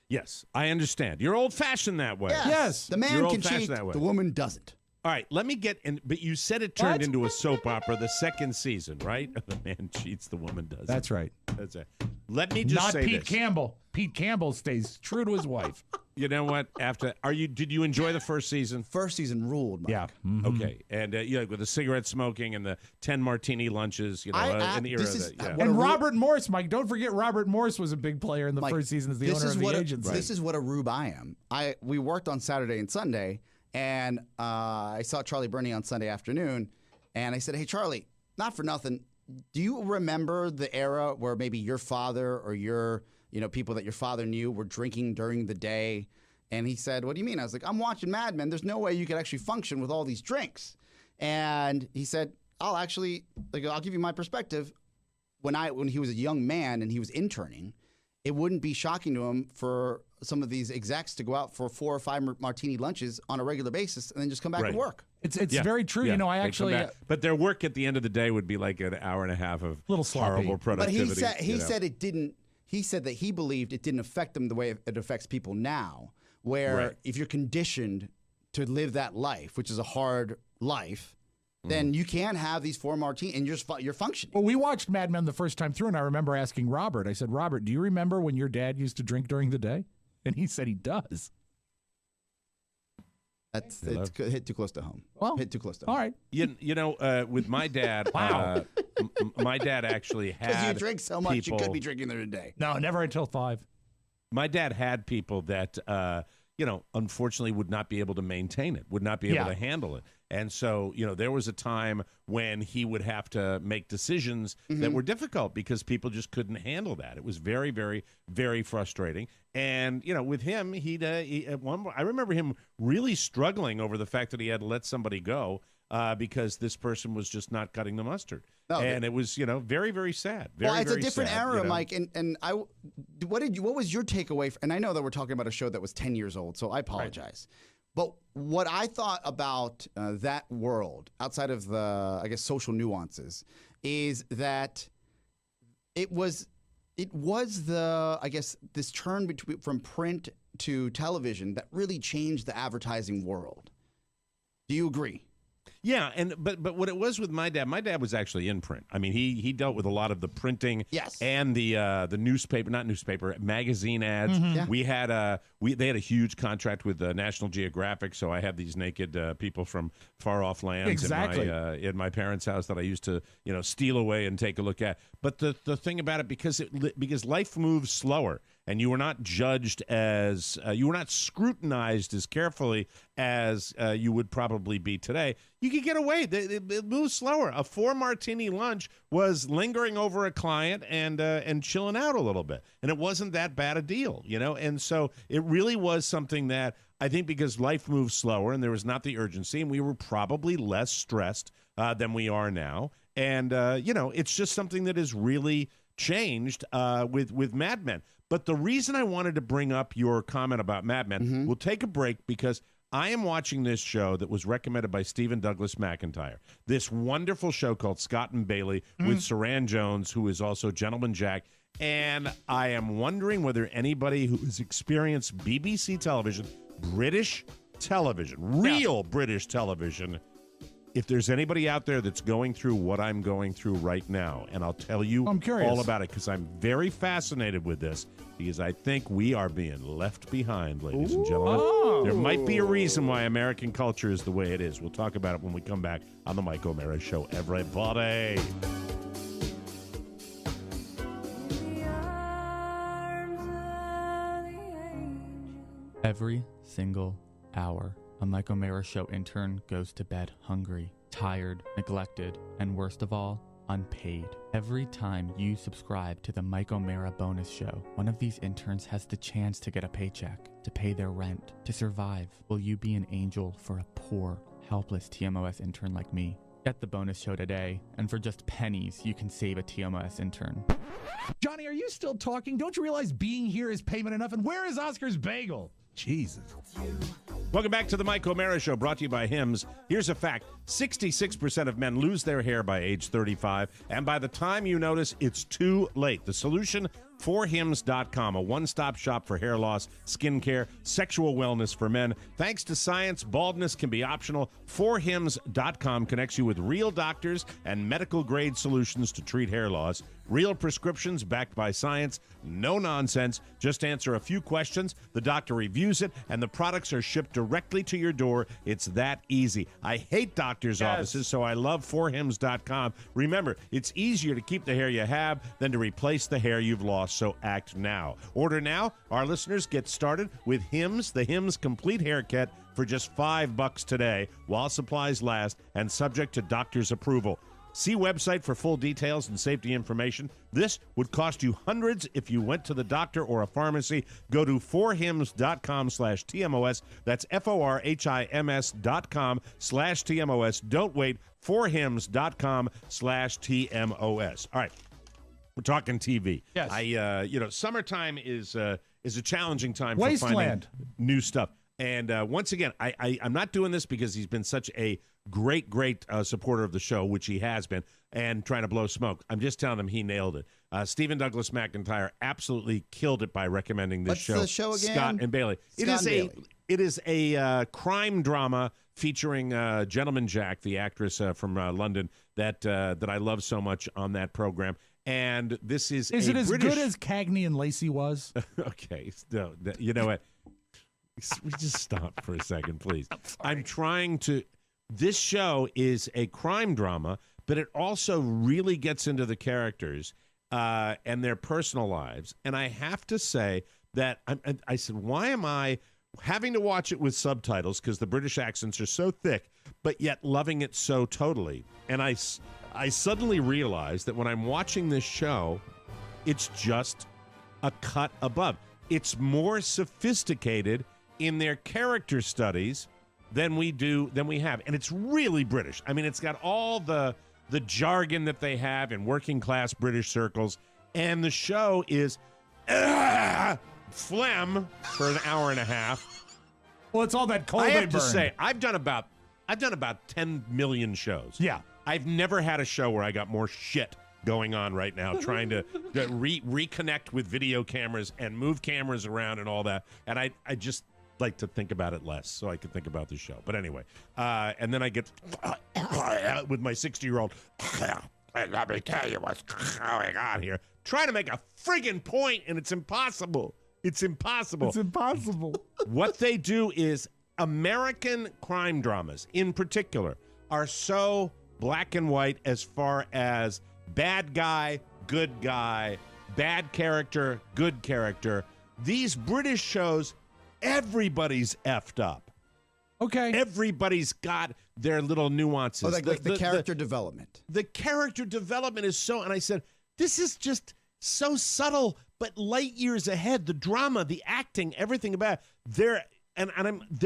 Yes, I understand. You're old-fashioned that way. Yes. The man can cheat, that way. the woman doesn't. All right, let me get in. But you said it turned into a soap opera the second season, right? The man cheats, the woman doesn't. That's right. That's it. Let me just Not say Pete this. Campbell. Pete Campbell stays true to his wife. You know what? Did you enjoy the first season? First season ruled, Mike. Yeah. Okay, and with the cigarette smoking and the 10 martini lunches, an era that. And Robert Morse, Mike. Don't forget Robert Morse was a big player in the first season as the owner of the agency. This is what a rube I am. We worked on Saturday and Sunday. And I saw Charlie Burney on Sunday afternoon, and I said, "Hey, Charlie, not for nothing. Do you remember the era where maybe your father or your, people that your father knew were drinking during the day?" And he said, "What do you mean?" I was like, "I'm watching Mad Men. There's no way you could actually function with all these drinks." And he said, "I'll give you my perspective. When he was a young man and he was interning, it wouldn't be shocking to him for some of these execs to go out for 4 or 5 martini lunches on a regular basis and then just come back to work." It's very true. Yeah, I actually, but their work at the end of the day would be like an hour and a half of little sloppy. horrible productivity. But he said it didn't. He said that he believed it didn't affect them the way it affects people now, where if you're conditioned to live that life, which is a hard life, then you can't have these 4 martinis and you're functioning. Well, we watched Mad Men the first time through, and I remember asking Robert. I said, "Robert, do you remember when your dad used to drink during the day?" And he said he does. It's hit too close to home. Well, hit too close to home. All right. With my dad, Wow. My dad actually had Because you drink so much, people, you could be drinking there today. No, never until 5. My dad had people that, unfortunately would not be able to maintain it, would not be able to handle it. And so, there was a time when he would have to make decisions that were difficult because people just couldn't handle that. It was very, very, very frustrating. And, with him, I remember him really struggling over the fact that he had to let somebody go because this person was just not cutting the mustard. And it was, very, very sad. Very, it's very a different sad, era, Mike. And what was your takeaway? And I know that we're talking about a show that was 10 years old, so I apologize. Right. But what I thought about that world, outside of the, social nuances, is that it was this turn from print to television that really changed the advertising world. Do you agree? Yeah, but what it was with my dad was actually in print. I mean, he dealt with a lot of the printing, and the magazine ads. Yeah. We had they had a huge contract with National Geographic, so I had these naked people from far off lands in my parents' house that I used to steal away and take a look at. But the thing about it, because life moves slower. And you were not judged as you were not scrutinized as carefully as you would probably be today. You could get away. It moves slower. A 4 martini lunch was lingering over a client and chilling out a little bit, and it wasn't that bad a deal, And so it really was something that I think because life moves slower and there was not the urgency, and we were probably less stressed than we are now. And it's just something that has really changed with Mad Men. But the reason I wanted to bring up your comment about Mad Men, we'll take a break because I am watching this show that was recommended by Stephen Douglas McIntyre. This wonderful show called Scott and Bailey with Saran Jones, who is also Gentleman Jack. And I am wondering whether anybody who has experienced BBC television, British television, real British television, if there's anybody out there that's going through what I'm going through right now, and I'll tell you I'm curious. all about it because I'm very fascinated with this, because I think we are being left behind, ladies and gentlemen. Oh. There might be a reason why American culture is the way it is. We'll talk about it when we come back on the Mike O'Mara Show. Everybody. Every single hour, a Mike O'Mara Show intern goes to bed hungry, tired, neglected, and worst of all, unpaid. Every time you subscribe to the Mike O'Mara bonus show, one of these interns has the chance to get a paycheck, to pay their rent, to survive. Will you be an angel for a poor, helpless TMOS intern like me? Get the bonus show today, and for just pennies, you can save a TMOS intern. Johnny, are you still talking? Don't you realize being here is payment enough? And where is Oscar's bagel? Jesus. Welcome back to the Mike O'Mara Show, brought to you by Hims. Here's a fact. 66% of men lose their hair by age 35, and by the time you notice, it's too late. The solution, forhims.com, a one-stop shop for hair loss, skincare, sexual wellness for men. Thanks to science, baldness can be optional. Forhims.com connects you with real doctors and medical-grade solutions to treat hair loss. Real prescriptions backed by science, no nonsense. Just answer a few questions, the doctor reviews it, and the products are shipped directly to your door. It's that easy. I hate doctors' offices, so I love forhims.com. Remember, it's easier to keep the hair you have than to replace the hair you've lost, so act now. Order now. Our listeners get started with Hims, the Hims Complete Hair Kit, for just $5 today, while supplies last and subject to doctor's approval. See website for full details and safety information. This would cost you hundreds if you went to the doctor or a pharmacy. Go to forhims.com/TMOS. That's FORHIMS.com/TMOS. Don't wait. Forhims.com/TMOS. All right. We're talking TV. Yes. Summertime is a challenging time for Wasteland. finding new stuff. And once again, I'm not doing this because he's been such a great supporter of the show, which he has been, and trying to blow smoke. I'm just telling him he nailed it. Stephen Douglas McIntyre absolutely killed it by recommending this show. What's the show again? Scott and Bailey. It is a crime drama featuring Gentleman Jack, the actress from London that I love so much on that program. And this is it as British... good as Cagney and Lacey was? Okay. No, you know what? We just stop for a second, please. I'm trying to... This show is a crime drama, but it also really gets into the characters and their personal lives. And I have to say that I said, why am I having to watch it with subtitles because the British accents are so thick, but yet loving it so totally? And I suddenly realized that when I'm watching this show, it's just a cut above. It's more sophisticated in their character studies than we have. And it's really British. I mean, it's got all the jargon that they have in working class British circles. And the show is phlegm for an hour and a half. Well, it's all that coal I they have to burn. say, I've done about 10 million shows. Yeah. I've never had a show where I got more shit going on right now, trying to reconnect with video cameras and move cameras around and all that. And I just like to think about it less so I can think about the show. But anyway, and then I get with my 60-year-old, let me tell you what's going on here. Trying to make a friggin' point, and it's impossible. It's impossible. It's impossible. What they do is American crime dramas, in particular, are so black and white as far as bad guy, good guy, bad character, good character. These British shows, everybody's effed up. Okay. Everybody's got their little nuances. Oh, like the character development. The character development is so, and I said, this is just so subtle, but light years ahead. The drama, the acting, everything about it, they're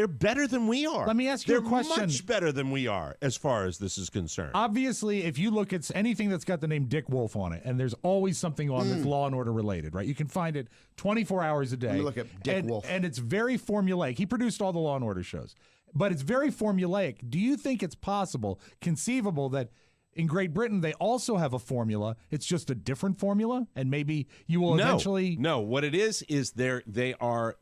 better than we are. Let me ask you a question. They're much better than we are as far as this is concerned. Obviously, if you look at anything that's got the name Dick Wolf on it, and there's always something on that's Law and Order related, right? You can find it 24 hours a day. Let me look at Dick Wolf. And it's very formulaic. He produced all the Law and Order shows. But it's very formulaic. Do you think it's possible, conceivable, that in Great Britain they also have a formula? It's just a different formula, and maybe you will eventually. No, what it is they are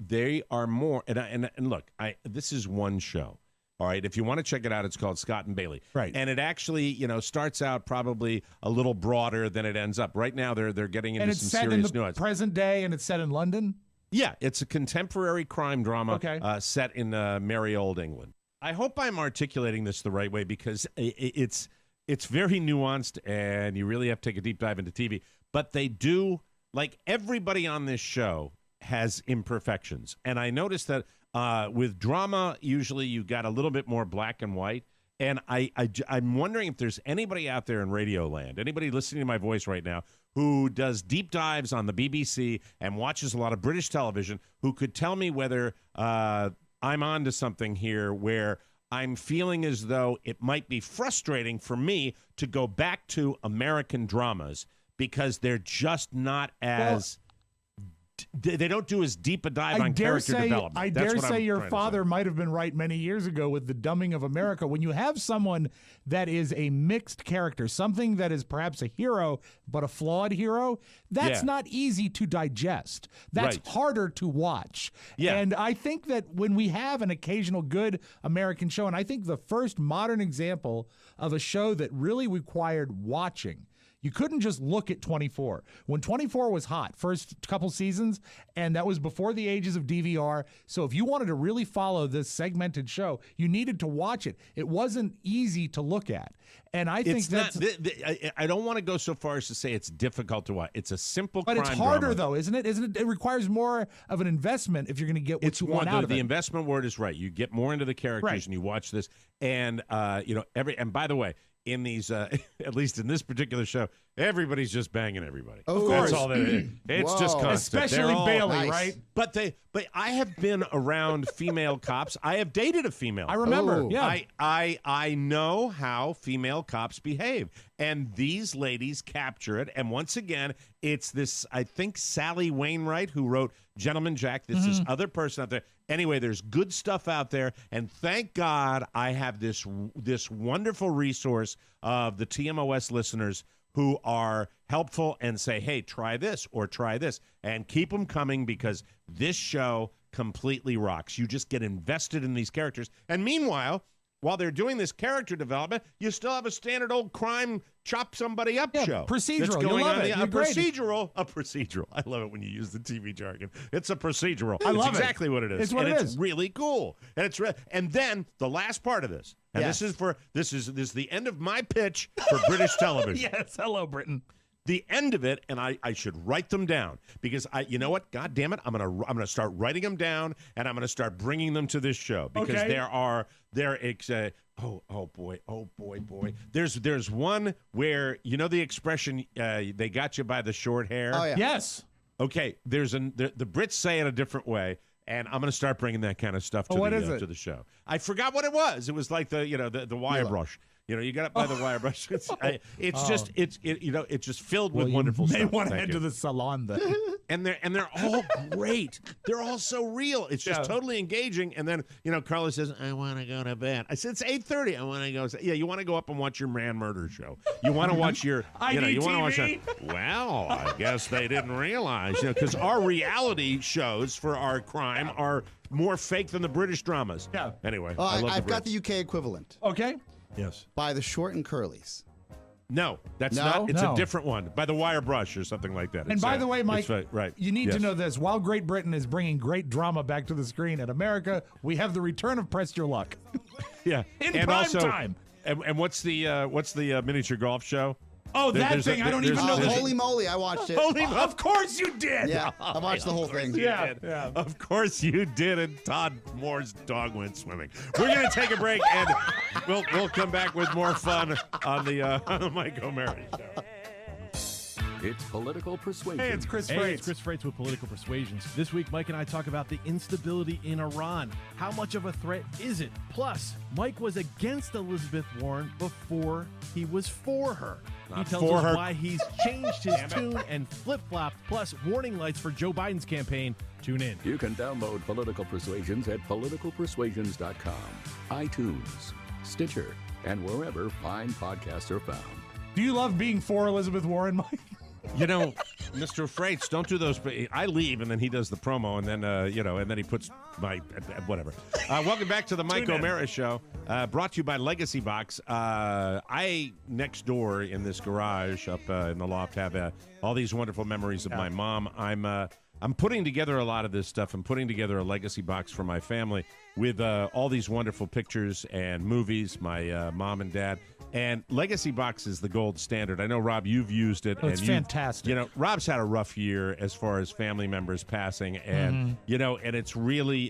more. And look, this is one show. All right, if you want to check it out, it's called Scott and Bailey. Right. And it actually, starts out probably a little broader than it ends up. Right now, they're getting into some serious And it's set in the nuance. present day, and it's set in London? Yeah, it's a contemporary crime drama Okay. set in merry old England. I hope I'm articulating this the right way because it's very nuanced, and you really have to take a deep dive into TV. But they do, like everybody on this show has imperfections. And I noticed that with drama, usually you got a little bit more black and white. And I'm wondering if there's anybody out there in radio land, anybody listening to my voice right now, who does deep dives on the BBC and watches a lot of British television, who could tell me whether I'm on to something here where I'm feeling as though it might be frustrating for me to go back to American dramas because they're just not as... They don't do as deep a dive on character development. I dare say your father might have been right many years ago with the dumbing of America. When you have someone that is a mixed character, something that is perhaps a hero, but a flawed hero, that's not easy to digest. That's harder to watch. Yeah. And I think that when we have an occasional good American show, and I think the first modern example of a show that really required watching, you couldn't just look at 24. When 24 was hot, first couple seasons, and that was before the ages of DVR. So if you wanted to really follow this segmented show, you needed to watch it. It wasn't easy to look at. And I think that's... I don't want to go so far as to say it's difficult to watch. It's a simple crime drama. But it's harder, drama. though, isn't it? It requires more of an investment if you're going to get what you want out of it. The investment word is right. You get more into the characters and you watch this. And, and by the way, in these, at least in this particular show, everybody's just banging everybody. Of course. That's all that it is. It's just constant. Especially Bailey, right? But I have been around female cops. I have dated a female. I remember. Yeah. I know how female cops behave. And these ladies capture it. And once again, it's this, I think, Sally Wainwright who wrote Gentleman Jack. This other person out there. Anyway, there's good stuff out there, and thank God I have this wonderful resource of the TMOS listeners who are helpful and say, hey, try this or try this, and keep them coming because this show completely rocks. You just get invested in these characters. And meanwhile, while they're doing this character development, you still have a standard old crime chop somebody up show. Procedural. That's going you love on it. A procedural. I love it when you use the TV jargon. It's a procedural. I love it's exactly what it is. It's what it is. It's really cool. And and then the last part of this. And this is the end of my pitch for British television. Yes. Hello, Britain. The end of it, and I should write them down because you know what? God damn it, I'm gonna start writing them down, and I'm gonna start bringing them to this show because oh boy. There's one where you know the expression they got you by the short hair. Oh yeah. Yes. Okay. The Brits say it a different way. And I'm going to start bringing that kind of stuff to the show. I forgot what it was. It was like the wire brush. You got it by the wire brush. It's just filled with wonderful stuff. You may want to head to the salon then. and they're all great. They're all so real. It's just totally engaging. And then Carla says, "I want to go to bed." I said, "It's 8:30. I want to go." Yeah, you want to go up and watch your man murder show. You want to watch your you want to watch. Well, I guess they didn't realize because our reality shows for our crime are more fake than the British dramas. Yeah. Anyway, I've got the UK equivalent. Okay. Yes. By the short and curlies. No, that's not. It's a different one. By the wire brush or something like that. And by the way, Mike, right. you need to know this. While Great Britain is bringing great drama back to the screen, at America, we have the return of Press Your Luck. Yeah. In prime time. And what's the miniature golf show? Oh, that thing. I don't even know. Holy moly, I watched it. Of course you did. Yeah, I watched the whole thing. Yeah. Of course you did, and Todd Moore's dog went swimming. We're going to take a break, and we'll come back with more fun on the Mike O'Mara Show. It's Political Persuasion. Hey, it's Chris Freites. Hey, it's Chris Freites with Political Persuasions. This week, Mike and I talk about the instability in Iran. How much of a threat is it? Plus, Mike was against Elizabeth Warren before he was for her. He tells us why he's changed his tune and flip-flopped, plus warning lights for Joe Biden's campaign. Tune in. You can download Political Persuasions at politicalpersuasions.com, iTunes, Stitcher, and wherever fine podcasts are found. Do you love being for Elizabeth Warren, Mike? You know, Mr. Freights, don't do those. I leave, and then he does the promo, and then and then he puts my whatever. Welcome back to the Mike O'Mara Show, brought to you by Legacy Box. I next door in this garage up in the loft have all these wonderful memories of my mom. I'm putting together a lot of this stuff. I'm putting together a legacy box for my family with all these wonderful pictures and movies, my mom and dad. And Legacy Box is the gold standard. I know, Rob, you've used it. Oh, it's fantastic. You know, Rob's had a rough year as far as family members passing. And, you know, and it's really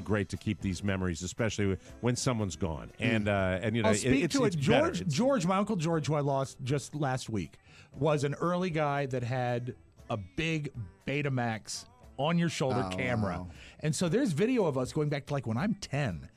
great to keep these memories, especially when someone's gone. And you know, George, my Uncle George, who I lost just last week, was an early guy that had a big Betamax on your shoulder camera. Wow. And so there's video of us going back to like when I'm 10.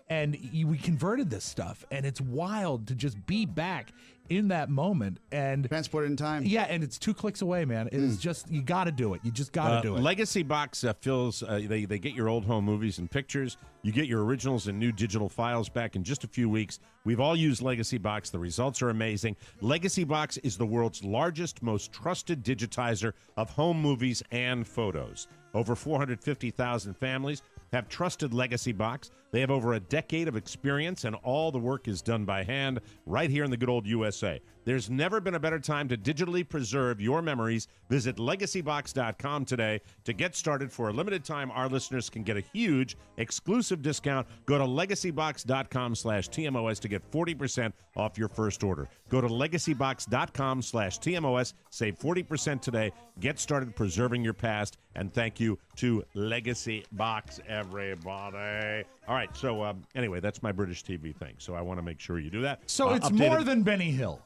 And we converted this stuff, and it's wild to just be back in that moment and transported in time. Yeah, and it's 2 clicks away, man. It is just, you got to do it. You just got to do it. Legacy Box fills. They get your old home movies and pictures. You get your originals and new digital files back in just a few weeks. We've all used Legacy Box. The results are amazing. Legacy Box is the world's largest, most trusted digitizer of home movies and photos. Over 450,000 families have trusted Legacy Box. They have over a decade of experience, and all the work is done by hand right here in the good old USA. There's never been a better time to digitally preserve your memories. Visit legacybox.com today. To get started, for a limited time, our listeners can get a huge exclusive discount. Go to legacybox.com/TMOS to get 40% off your first order. Go to legacybox.com/TMOS. Save 40% today. Get started preserving your past. And thank you to Legacy Box, everybody. All right, so anyway, that's my British TV thing. So I want to make sure you do that. So it's more than Benny Hill.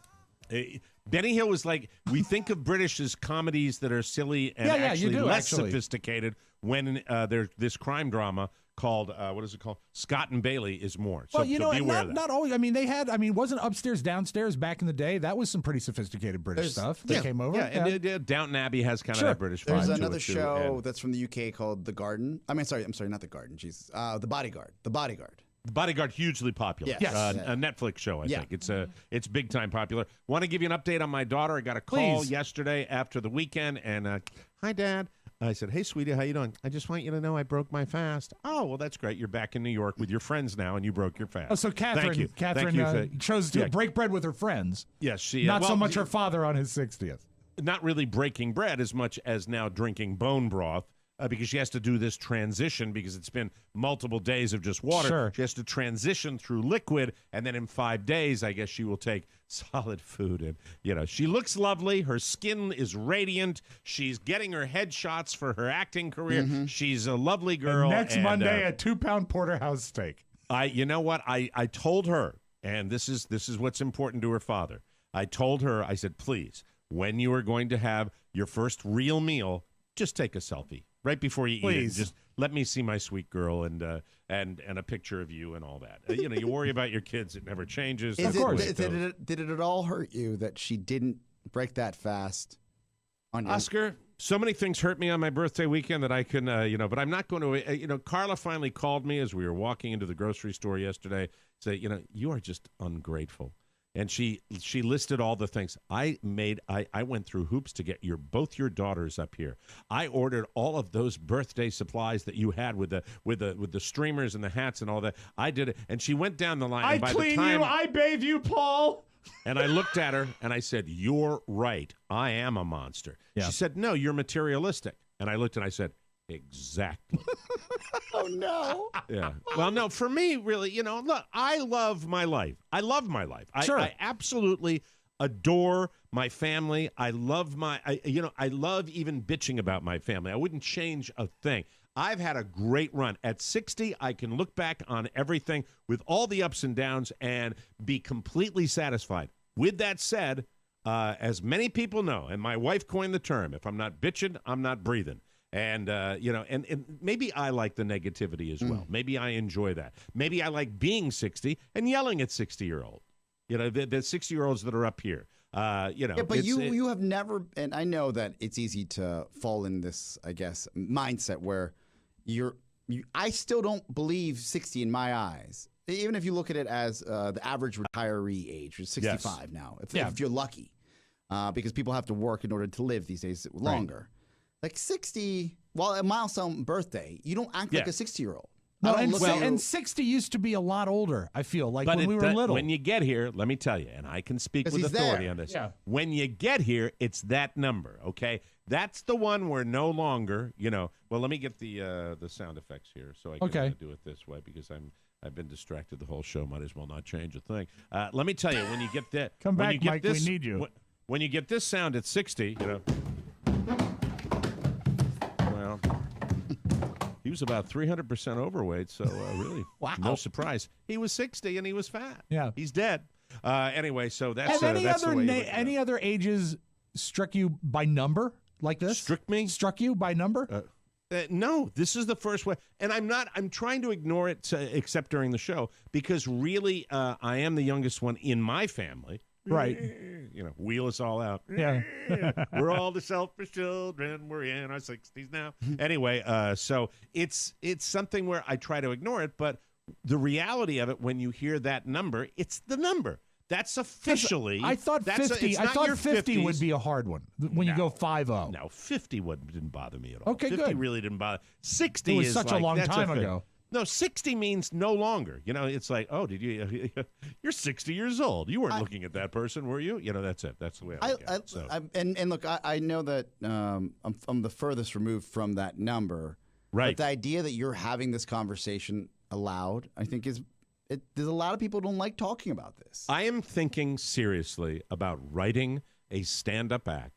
Benny Hill was like, we think of British as comedies that are silly and less sophisticated when there's this crime drama called, what is it called? Scott and Bailey is more. So, well, you know, be aware of that. Not always. I mean, wasn't Upstairs, Downstairs back in the day? That was some pretty sophisticated British stuff that came over. Yeah, and Downton Abbey has kind of that British vibe. There's to another it, too, show that's from the UK called The Garden. I'm sorry, not The Garden. Jeez. The Bodyguard. The Bodyguard. The Bodyguard, hugely popular. Yes. A Netflix show, I think. It's big time popular. Want to give you an update on my daughter. I got a call yesterday after the weekend, and hi, Dad. I said, hey, sweetie, how you doing? I just want you to know I broke my fast. Oh, well, that's great. You're back in New York with your friends now, and you broke your fast. Oh, so Catherine chose to break bread with her friends. Yes, she. Not so much her father on his 60th. Not really breaking bread as much as now drinking bone broth. Because she has to do this transition because it's been multiple days of just water. Sure. She has to transition through liquid, and then in 5 days, I guess she will take solid food. And, you know, she looks lovely. Her skin is radiant. She's getting her headshots for her acting career. Mm-hmm. She's a lovely girl. And next Monday, a 2-pound porterhouse steak. You know what? I told her, and this is what's important to her father. I told her, I said, please, when you are going to have your first real meal, just take a selfie. Right before you eat it, just let me see my sweet girl and a picture of you and all that. You know, you worry about your kids; it never changes. Did it at all hurt you that she didn't break that fast? On you? Oscar, so many things hurt me on my birthday weekend that I can, but I'm not going to. Carla finally called me as we were walking into the grocery store yesterday. Say, you are just ungrateful. And she listed all the things I went through hoops to get both your daughters up here. I ordered all of those birthday supplies that you had with the streamers and the hats and all that. I did it, and she went down the line. I clean you, I bathe you, Paul. And I looked at her and I said, "You're right. I am a monster." Yeah. She said, "No, you're materialistic." And I looked and I said, "Exactly." Oh, no. Yeah. Well, no, for me, really, look, I love my life. I love my life. I absolutely adore my family. I love I love even bitching about my family. I wouldn't change a thing. I've had a great run. At 60, I can look back on everything with all the ups and downs and be completely satisfied. With that said, as many people know, and my wife coined the term, if I'm not bitching, I'm not breathing. And, and maybe I like the negativity as well. Maybe I enjoy that. Maybe I like being 60 and yelling at 60-year-olds. The 60-year-olds that are up here. Yeah, but you have never, and I know that it's easy to fall in this, I guess, mindset where I still don't believe 60 in my eyes. Even if you look at it as the average retiree age, which is 65 now, if you're lucky. because people have to work in order to live these days longer. Like 60, well, a milestone birthday, you don't act like a 60-year-old. No, and 60 used to be a lot older, I feel, like when we were little. When you get here, let me tell you, and I can speak with authority on this. Yeah. When you get here, it's that number, okay? That's the one where no longer, well, let me get the sound effects here so I can do it this way because I've been distracted the whole show. Might as well not change a thing. Let me tell you, when you get that. Come back, Mike, we need you. When you get this sound at 60, well, he was about 300% overweight, so really, no surprise. He was 60 and he was fat. Yeah. He's dead. Anyway, so that's Have that's the way any other ages struck you by number like this? Struck you by number? No, this is the first way. And I'm trying to ignore it except during the show because really I am the youngest one in my family. Right. Wheel us all out. Yeah. We're all the selfish children. We're in our 60s now. Anyway, so it's something where I try to ignore it, but the reality of it, when you hear that number, it's the number. That's officially. I thought 50. I thought 50 would be a hard one when you go 5-0. No, 50 didn't bother me at all. Okay, 50 good. really didn't bother. 60 it was is such like, a long that's time ago. No, 60 means no longer. It's like, oh, did you? You're 60 years old. You weren't looking at that person, were you? That's it. That's the way I look at it. So. And look, I know that I'm the furthest removed from that number. Right. But the idea that you're having this conversation aloud, I think there's a lot of people who don't like talking about this. I am thinking seriously about writing a stand-up act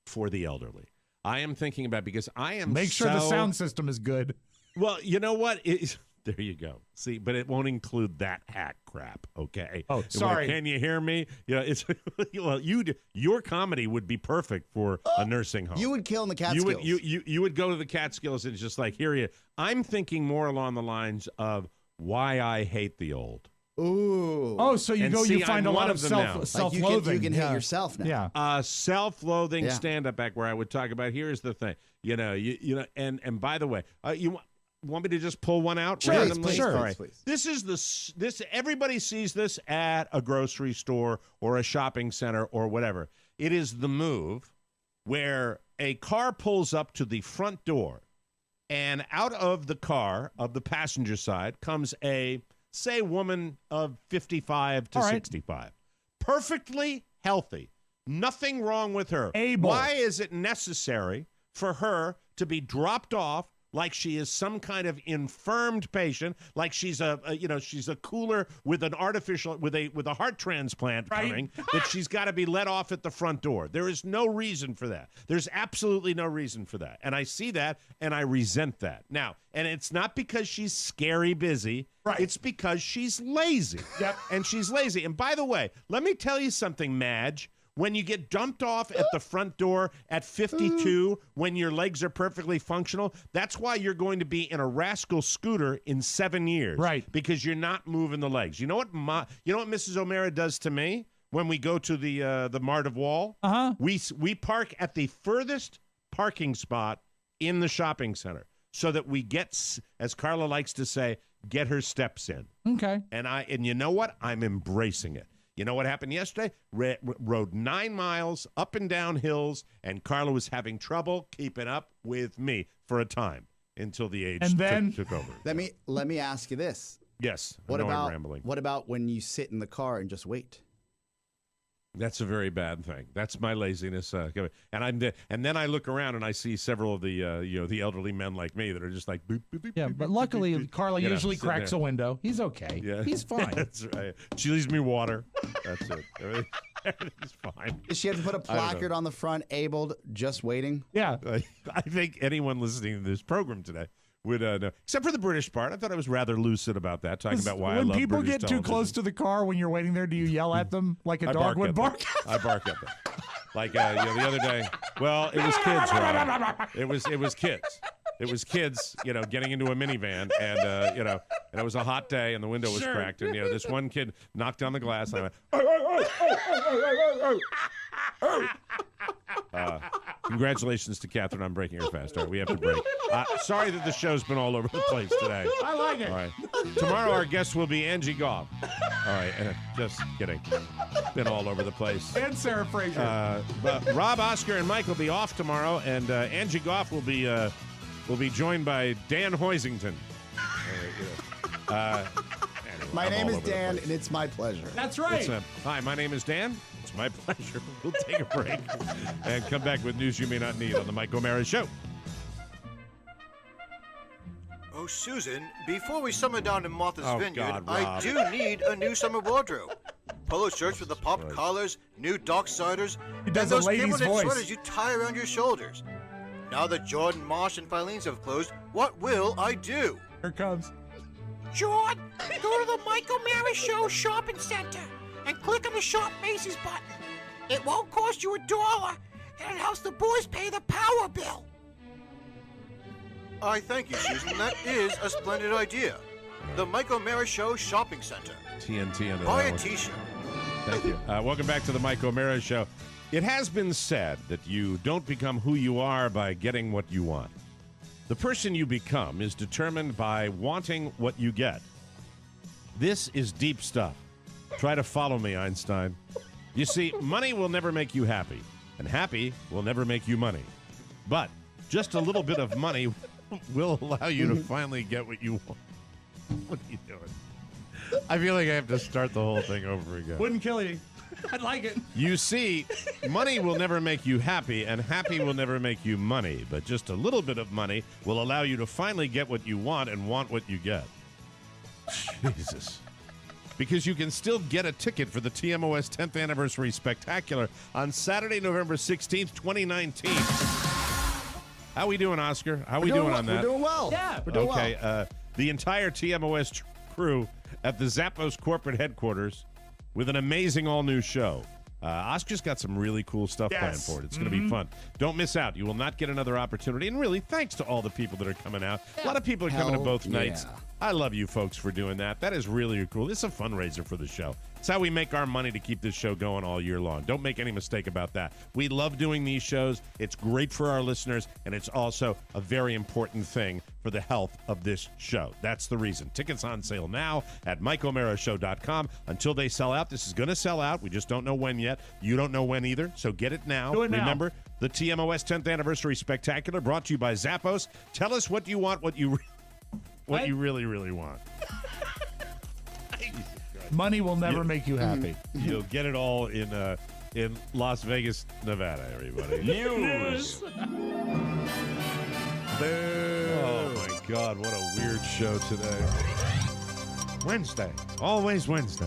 for the elderly. I am thinking about because I am Make sure the sound system is good. Well, you know what? There you go. See, but it won't include that hack crap, okay? Oh, sorry. Can you hear me? It's well, your comedy would be perfect for a nursing home. You would kill in the Catskills. You would go to the Catskills and it's just like, here you. I'm thinking more along the lines of why I hate the old. Ooh. Oh, so you find a lot of self-loathing. Like you can hate yourself now. Yeah. Self-loathing stand-up act where I would talk about, here's the thing. And by the way, you want me to just pull one out randomly? Sure. All right. Please. This is this everybody sees this at a grocery store or a shopping center or whatever. It is the move where a car pulls up to the front door and out of the car of the passenger side comes a woman of 55 to 65. Perfectly healthy. Nothing wrong with her. Able. Why is it necessary for her to be dropped off like she is some kind of infirmed patient, like she's she's a cooler with an artificial with a heart transplant coming, that she's got to be let off at the front door? There is no reason for that. There's absolutely no reason for that. And I see that and I resent that. Now, and it's not because she's scary busy. Right. It's because she's lazy. Yep. And she's lazy. And by the way, let me tell you something, Madge. When you get dumped off at the front door at 52, when your legs are perfectly functional, that's why you're going to be in a rascal scooter in 7 years. Right. Because you're not moving the legs. You know what Mrs. O'Mara does to me when we go to the Mart of Wall? Uh-huh. We park at the furthest parking spot in the shopping center so that we get, as Carla likes to say, get her steps in. Okay. And you know what? I'm embracing it. You know what happened yesterday? Rode 9 miles up and down hills, and Carla was having trouble keeping up with me for a time until the age took over. Let me ask you this. Yes. I'm I'm rambling. What about when you sit in the car and just wait? That's a very bad thing. That's my laziness. And then I look around and I see several of the the elderly men like me that are just like boop, boop, boop, yeah. Boop, But boop, luckily, boop, boop, Carla usually cracks a window. He's okay. Yeah. He's fine. That's right. She leaves me water. That's it. Everything's fine. Does she have to put a placard on the front, abled, just waiting? Yeah. I think anyone listening to this program today would know, except for the British part. I thought I was rather lucid about that, talking about why I love When people British get television. too close to the car when you're waiting there, do you yell at them like a dog would bark? I bark at them. Like the other day. Well, it was kids, Rob. It was kids. It was kids, getting into a minivan, and and it was a hot day, and the window was cracked, and this one kid knocked on the glass, and I went, he Congratulations to Catherine on breaking her fast. All right, we have to break. Sorry that the show's been all over the place today. I like it. All right. Tomorrow our guest will be Angie Goff. All right, just kidding. Been all over the place. And Sarah Fraser. But Rob, Oscar, and Mike will be off tomorrow, and Angie Goff will be joined by Dan Hoisington. Anyway, my I'm name all is over the Dan, place. and it's my pleasure. That's right. Hi, my name is Dan. It's my pleasure. We'll take a break and come back with news you may not need on the Mike O'Mara Show. Oh, Susan, before we summer down in Martha's Vineyard, God, I Rob. do need a new summer wardrobe. Polo shirts with the popped collars, new dark siders, He does and a those lady's cable knit voice. sweaters you tie around your shoulders. Now that Jordan, Marsh, and Filene's have closed, what will I do? Here it comes. Jordan, go to the Mike O'Mara Show Shopping Center and click on the Shop Macy's button. It won't cost you $1, and it helps the boys pay the power bill. I thank you, Susan. That is a splendid idea. The Mike O'Mara Show Shopping Center. TNT under Buy that a one. T-shirt. Thank you. Welcome back to the Mike O'Mara Show. It has been said that you don't become who you are by getting what you want. The person you become is determined by wanting what you get. This is deep stuff. Try to follow me, Einstein. You see, money will never make you happy, and happy will never make you money. But just a little bit of money will allow you to finally get what you want. What are you doing? I feel like I have to start the whole thing over again. Wouldn't kill you. I'd like it. You see, money will never make you happy, and happy will never make you money. But just a little bit of money will allow you to finally get what you want and want what you get. Jesus. Because you can still get a ticket for the TMOS 10th Anniversary Spectacular on Saturday, November 16th, 2019. How we doing, Oscar? How we doing on that? We're doing well. Yeah. We're doing well. Okay, the entire TMOS crew at the Zappos corporate headquarters with an amazing all-new show. Oscar's got some really cool stuff planned for it. It's going to be fun. Don't miss out. You will not get another opportunity. And really, thanks to all the people that are coming out. A lot of people are coming to both nights. I love you folks for doing that. That is really cool. It's a fundraiser for the show. It's how we make our money to keep this show going all year long. Don't make any mistake about that. We love doing these shows. It's great for our listeners, and it's also a very important thing for the health of this show. That's the reason. Tickets on sale now at MikeO'MaraShow.com. Until they sell out, this is going to sell out. We just don't know when yet. You don't know when either, so get it now. Do it now. Remember, the TMOS 10th Anniversary Spectacular brought to you by Zappos. Tell us what you want, what you really, really want. Money will never make you happy. You'll get it all in Las Vegas, Nevada, everybody. News. Oh, my God. What a weird show today. Wednesday. Always Wednesday.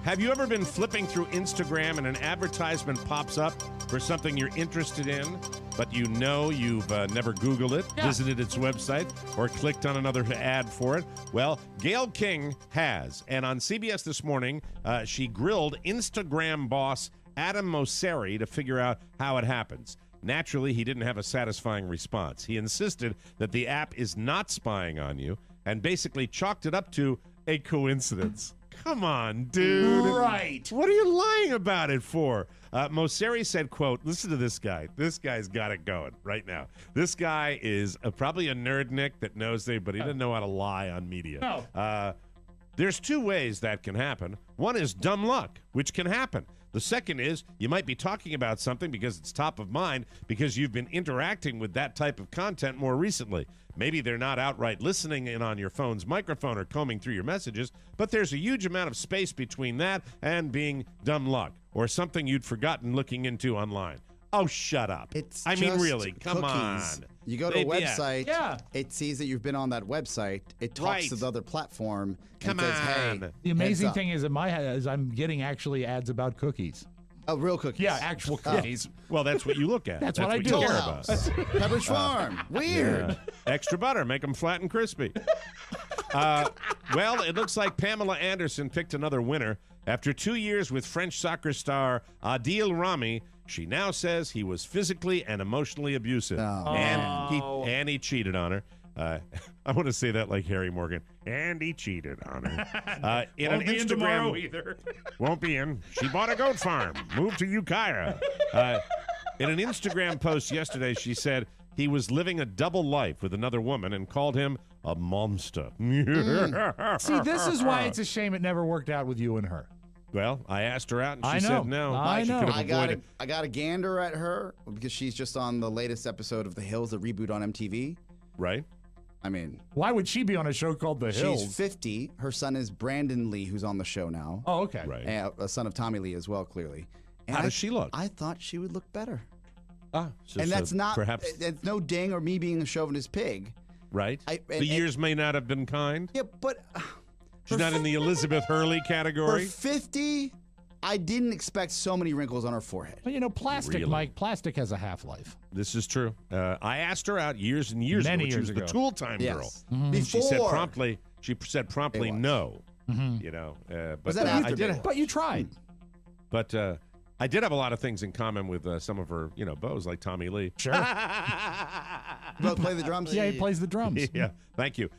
Have you ever been flipping through Instagram and an advertisement pops up for something you're interested in, but you know you've never Googled it, visited its website, or clicked on another ad for it? Well, Gayle King has. And on CBS This Morning, she grilled Instagram boss Adam Mosseri to figure out how it happens. Naturally, he didn't have a satisfying response. He insisted that the app is not spying on you and basically chalked it up to a coincidence. Come on, dude. Right. What are you lying about it for? Mosseri said, quote, listen to this guy. This guy's got it going right now. This guy is probably a nerd, Nick, that knows but he doesn't know how to lie on media. No. There's two ways that can happen. One is dumb luck, which can happen. The second is you might be talking about something because it's top of mind because you've been interacting with that type of content more recently. Maybe they're not outright listening in on your phone's microphone or combing through your messages, but there's a huge amount of space between that and being dumb luck or something you'd forgotten looking into online. Oh, shut up. I mean, really, come on. You go to a website, Yeah. it sees that you've been on that website, it talks Right. to the other platform, Come and says, on. hey, The amazing heads up. thing is in my head is I'm getting actually ads about cookies. Oh, real cookies. Yeah, actual cookies. Well, that's what you look at. That's what I you do. care Toll about. House, Pepperidge Farm. Weird. Yeah. Extra butter. Make them flat and crispy. Well, it looks like Pamela Anderson picked another winner. After 2 years with French soccer star Adil Rami, she now says he was physically and emotionally abusive. Oh. And he cheated on her. I want to say that like Harry Morgan. And he cheated on her. In Won't an be in Instagram, tomorrow either. won't be in. She bought a goat farm. Moved to Ukiah. In an Instagram post yesterday, she said he was living a double life with another woman and called him a monster. See, this is why it's a shame it never worked out with you and her. Well, I asked her out, and she I know. said no. I She know. could have I avoided. got a gander at her because she's just on the latest episode of The Hills, the reboot on MTV. Right. I mean, Why would she be on a show called The Hills? she's 50. Her son is Brandon Lee, who's on the show now. Oh, okay. Right. And a son of Tommy Lee as well, clearly. And How does she look? I thought she would look better. So And that's not, perhaps it's no ding or me being a chauvinist pig. right. I- The and- years may not have been kind. Yeah, but She's not in the Elizabeth Hurley for category. 50, I didn't expect so many wrinkles on her forehead. Well, you know, plastic, Really? Mike, plastic has a half-life. This is true. I asked her out years and years Many ago. She years was ago. the Tool Time girl. Yes. Mm-hmm. And she said Before. promptly. She said promptly It was. no. Mhm. You know, but Was that I after did. Baywatch? But you tried. But I did have a lot of things in common with some of her, beaux like Tommy Lee. Sure. Both play the drums? Yeah, he plays the drums. Yeah, thank you.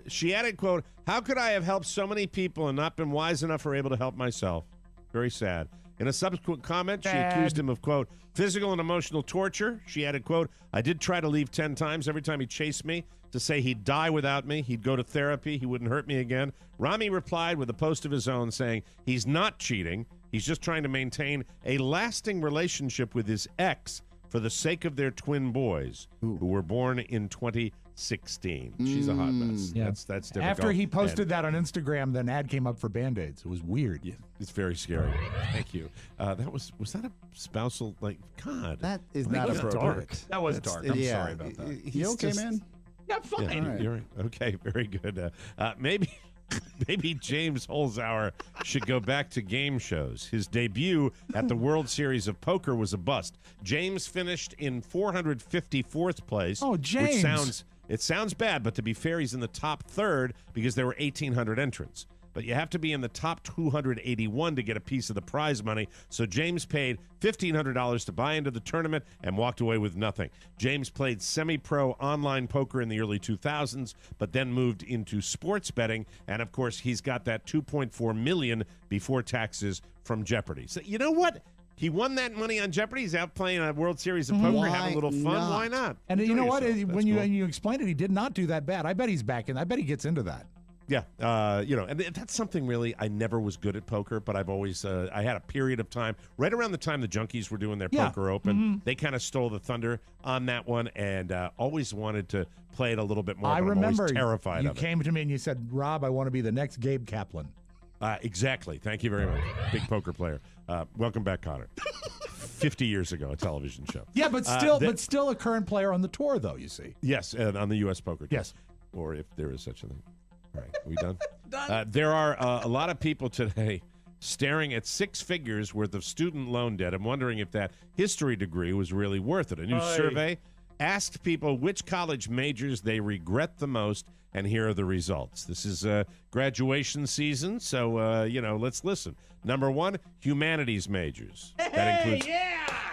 She added, quote, "How could I have helped so many people and not been wise enough or able to help myself?" Very sad. In a subsequent comment, she accused him of, quote, physical and emotional torture. She added, quote, "I did try to leave 10 times. Every time he chased me to say he'd die without me, he'd go to therapy, he wouldn't hurt me again." Rami replied with a post of his own saying he's not cheating. He's just trying to maintain a lasting relationship with his ex for the sake of their twin boys who were born in 2016. She's a hot mess. Yeah. That's difficult. After he posted that on Instagram, then ad came up for Band-Aids. It was weird. Yeah, it's very scary. Thank you. Was that a spousal, like, God. That is My not God. appropriate. That was dark. I'm yeah. sorry about that. You okay, man? Yeah, fine. Yeah, right. you're right. Okay, very good. Maybe James Holzhauer should go back to game shows. His debut at the World Series of Poker was a bust. James finished in 454th place. Oh, James. Which sounds bad, but to be fair, he's in the top third because there were 1,800 entrants. But you have to be in the top 281 to get a piece of the prize money. So James paid $1,500 to buy into the tournament and walked away with nothing. James played semi-pro online poker in the early 2000s, but then moved into sports betting. And, of course, he's got that $2.4 million before taxes from Jeopardy. So you know what? He won that money on Jeopardy. He's out playing a World Series of Poker, having a little fun. not? Why not? And you Enjoy know what? yourself. When That's cool. you explained it, he did not do that bad. I bet he's back in. I bet he gets into that. Yeah, and that's something really I never was good at poker, but I've always I had a period of time right around the time the Junkies were doing their Poker Open. They kind of stole the thunder on that one, and always wanted to play it a little bit more. I but I'm remember always terrified you of it. came to me and you said, "Rob, I want to be the next Gabe Kaplan." Exactly. Thank you very much. Big poker player. Welcome back, Connor. 50 years ago, a television show. Yeah, but still a current player on the tour, though. You see. Yes, on the U.S. Poker Tour. Yes. Or if there is such a thing. All right, we done? Done. There are a lot of people today staring at 6 figures worth of student loan debt and wondering if that history degree was really worth it. A new survey asked people which college majors they regret the most, and here are the results. This is graduation season, so, let's listen. Number 1, humanities majors. That includes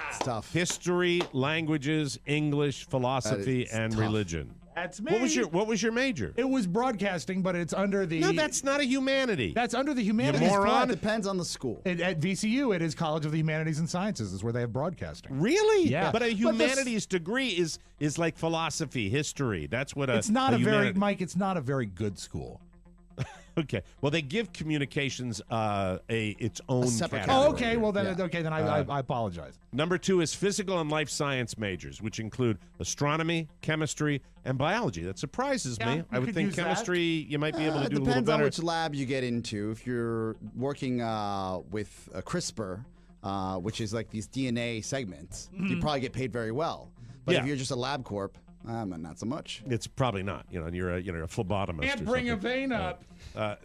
It's tough. history, languages, English, philosophy, is and tough. religion. That's me. What was your major? It was broadcasting, but it's under the. No, that's not a humanity. That's under the humanities. moron. It depends on the school. At VCU, it is College of the Humanities and Sciences. Is where they have broadcasting. Really? Yeah. But a But humanities degree is like philosophy, history. That's what It's not a very humanity- Mike. It's not a very good school. Okay. Well, they give communications its own separate category. Oh, okay. Well, then, Yeah. I apologize. Number 2 is physical and life science majors, which include astronomy, chemistry, and biology. That surprises Yeah, me. you I would could think use that. chemistry you might be able to It do a little depends on better. which lab you get into. If you're working with CRISPR, which is like these DNA segments, you probably get paid very well. But Yeah. if you're just a lab corp, not so much. It's probably not. And you're a phlebotomist. Can't or bring a something. vein up.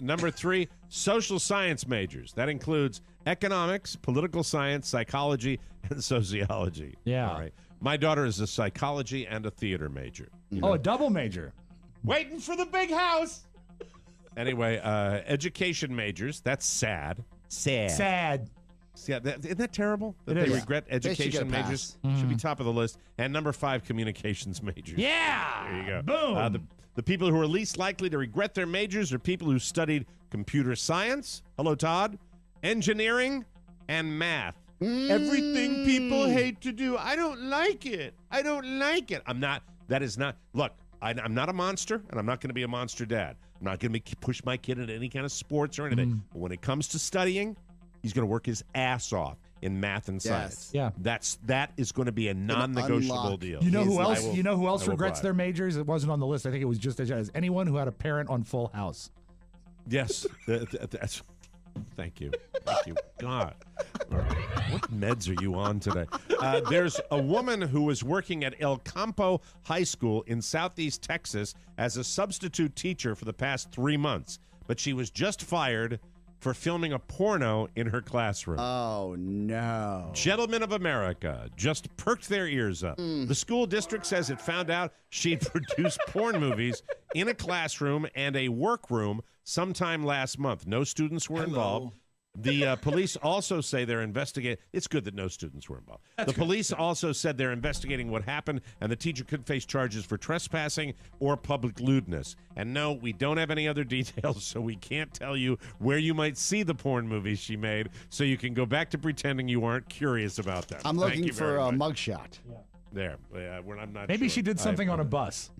Number 3, social science majors. That includes economics, political science, psychology, and sociology. Yeah. All right. My daughter is a psychology and a theater major. Oh, a double major. Waiting for the big house. Anyway, education majors. That's sad. Sad. Yeah, isn't that terrible? That It they is. regret They should get education a pass. majors. Should be top of the list. And number 5, communications majors. Yeah. There you go. Boom. The people who are least likely to regret their majors are people who studied computer science. Hello, Todd. Engineering and math. Everything people hate to do. I don't like it. I don't like it. I'm not. That is not. Look, I'm not a monster, and I'm not going to be a monster dad. I'm not going to push my kid into any kind of sports or anything. But when it comes to studying, he's going to work his ass off in math and science. Yeah. That is going to be a non-negotiable deal. You know who else? You know who else regrets their majors? It wasn't on the list. I think it was just as anyone who had a parent on Full House. Yes. That's. Thank you. Thank you. God. All right. What meds are you on today? There's a woman who was working at El Campo High School in southeast Texas as a substitute teacher for the past 3 months, but she was just fired for filming a porno in her classroom. Oh, no. Gentlemen of America just perked their ears up. The school district says it found out she'd produced porn movies in a classroom and a workroom sometime last month. No students were involved. The police also say they're investigating. It's good that no students were involved. The police also said they're investigating what happened, and the teacher could face charges for trespassing or public lewdness. And no, we don't have any other details, so we can't tell you where you might see the porn movies she made, so you can go back to pretending you aren't curious about them. I'm looking for a mugshot. There. I'm not Maybe sure. she did something on a bus.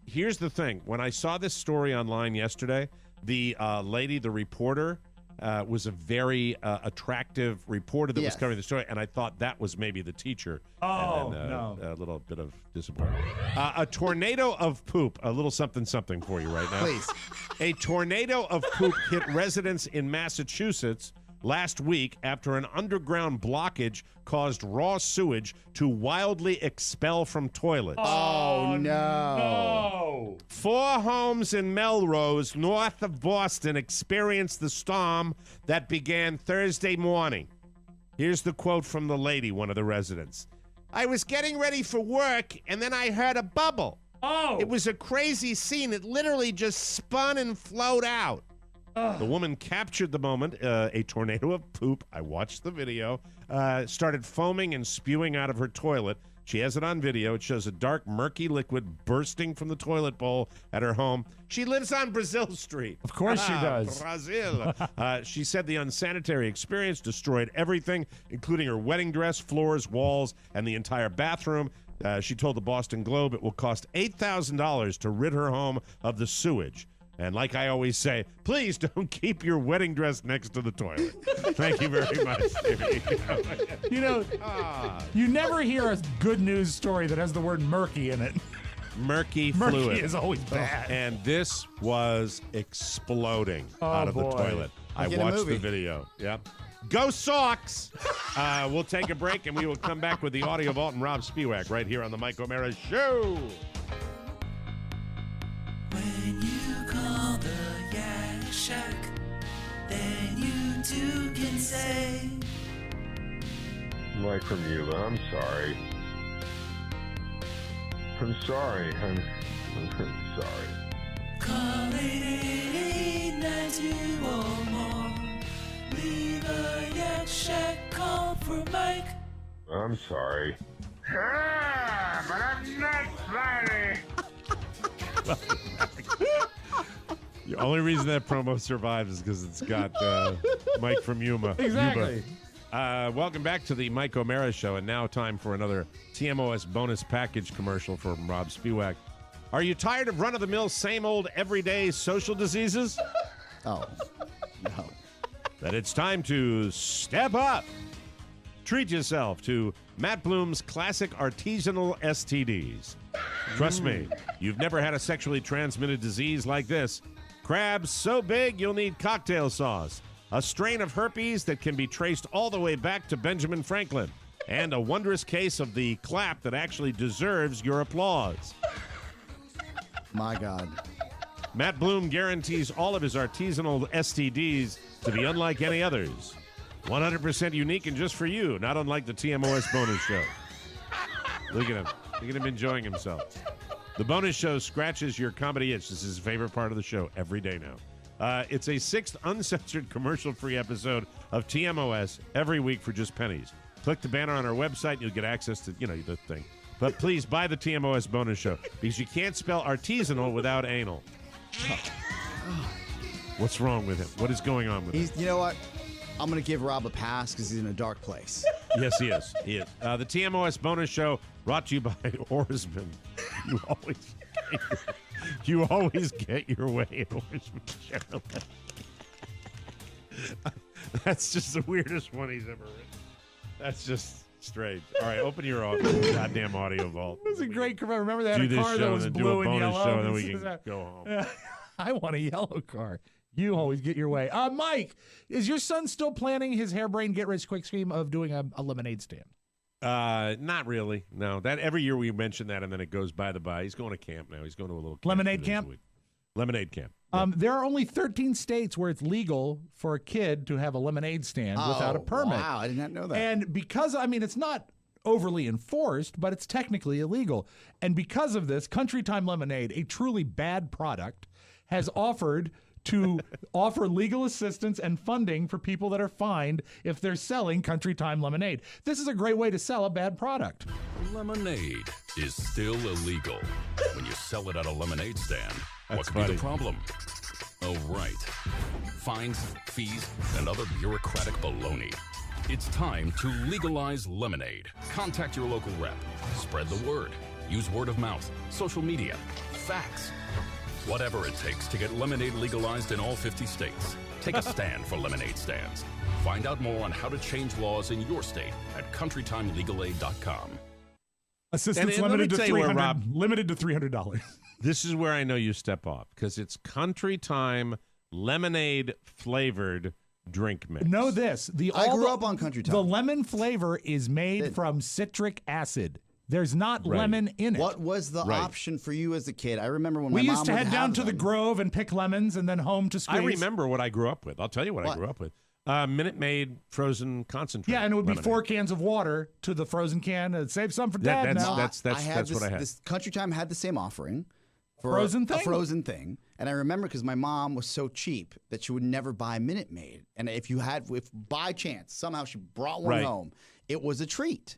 Here's the thing. When I saw this story online yesterday, the lady, the reporter, was a very attractive reporter that was covering the story, and I thought that was maybe the teacher. Oh, and then, no. A little bit of disappointment. A tornado of poop. A little something for you right now. Please. A tornado of poop hit residents in Massachusetts last week after an underground blockage caused raw sewage to wildly expel from toilets. Oh, no. 4 homes in Melrose, north of Boston, experienced the storm that began Thursday morning. Here's the quote from the lady, one of the residents. I was getting ready for work, and then I heard a bubble. Oh. It was a crazy scene. It literally just spun and flowed out. The woman captured the moment. A tornado of poop, I watched the video, started foaming and spewing out of her toilet. She has it on video. It shows a dark, murky liquid bursting from the toilet bowl at her home. She lives on Brazil Street. Of course she does. Brazil. She said the unsanitary experience destroyed everything, including her wedding dress, floors, walls, and the entire bathroom. She told the Boston Globe it will cost $8,000 to rid her home of the sewage. And like I always say, please don't keep your wedding dress next to the toilet. Thank you very much, Stevie. You know, you never hear a good news story that has the word murky in it. Murky fluid. Murky is always bad. And this was exploding out of the toilet. I watched the video. Yep. Go Sox! We'll take a break, and we will come back with the audio vault and Rob Spiewak right here on the Mike O'Mara Show. When you call the Yak Shack, then you too can say, Mike from Yuma, I'm sorry. I'm sorry. I'm sorry. call 888-92 or more. Leave a Yak Shack call for Mike. I'm sorry. But I'm not sorry. The only reason that promo survives is because it's got Mike from Yuma. Exactly. Welcome back to the Mike O'Mara Show, and now time for another TMOS bonus package commercial from Rob Spiewak. Are you tired of run-of-the-mill, same old, everyday social diseases? Oh, no. Then it's time to step up. Treat yourself to Matt Bloom's classic artisanal STDs. Trust me, you've never had a sexually transmitted disease like this. Crabs so big you'll need cocktail sauce. A strain of herpes that can be traced all the way back to Benjamin Franklin. And a wondrous case of the clap that actually deserves your applause. My God. Matt Bloom guarantees all of his artisanal STDs to be unlike any others. 100% unique and just for you, not unlike the TMOS bonus show. Look at him. Look at him enjoying himself. The bonus show scratches your comedy itch. This is his favorite part of the show every day now. It's a 6th uncensored commercial-free episode of TMOS every week for just pennies. Click the banner on our website and you'll get access to, the thing. But please buy the TMOS bonus show because you can't spell artisanal without anal. What's wrong with him? What is going on with him? You know what? I'm going to give Rob a pass because he's in a dark place. Yes, he is. He is. The TMOS bonus show brought to you by Oarsman. You always get your way in Oarsman Chevrolet. That's just the weirdest one he's ever written. That's just strange. All right, open your goddamn audio vault. It was a great car. Remember they had do a car this that show was and then blue do a and bonus yellow. show, and then we can go home. I want a yellow car. You always get your way. Mike, is your son still planning his harebrained get-rich-quick scheme of doing a lemonade stand? Not really. No, that every year we mention that, and then it goes by the by. He's going to camp now. He's going to a little camp Lemonade camp? Lemonade camp. There are only 13 states where it's legal for a kid to have a lemonade stand without a permit. Wow, I did not know that. And because, it's not overly enforced, but it's technically illegal. And because of this, Country Time Lemonade, a truly bad product, has offered to offer legal assistance and funding for people that are fined if they're selling Country Time Lemonade. This is a great way to sell a bad product. Lemonade is still illegal. When you sell it at a lemonade stand, what That's could be funny. the problem? Oh, right. Fines, fees, and other bureaucratic baloney. It's time to legalize lemonade. Contact your local rep. Spread the word. Use word of mouth, social media, fax. Whatever it takes to get lemonade legalized in all 50 states. Take a stand for lemonade stands. Find out more on how to change laws in your state at countrytimelegalAid.com. Assistance And let limited me to tell you where, $300. Rob- Limited to $300. This is where I know you step off, because it's Country Time lemonade flavored drink mix. Know this. I grew up on Country Time. The lemon flavor is made from citric acid. There's not lemon in it. What was the option for you as a kid? I remember when my We mom used to would head down have to the them. Grove and pick lemons and then home to squeeze. I remember what I grew up with. I'll tell you what I grew up with. Minute Maid frozen concentrate. Yeah, and it would be lemonade. 4 cans of water to the frozen can. And save some for Dad now. That's what I had. This Country Time had the same offering for Frozen a thing? frozen thing, and I remember because my mom was so cheap that she would never buy Minute Maid, and if by chance somehow she brought one home, it was a treat.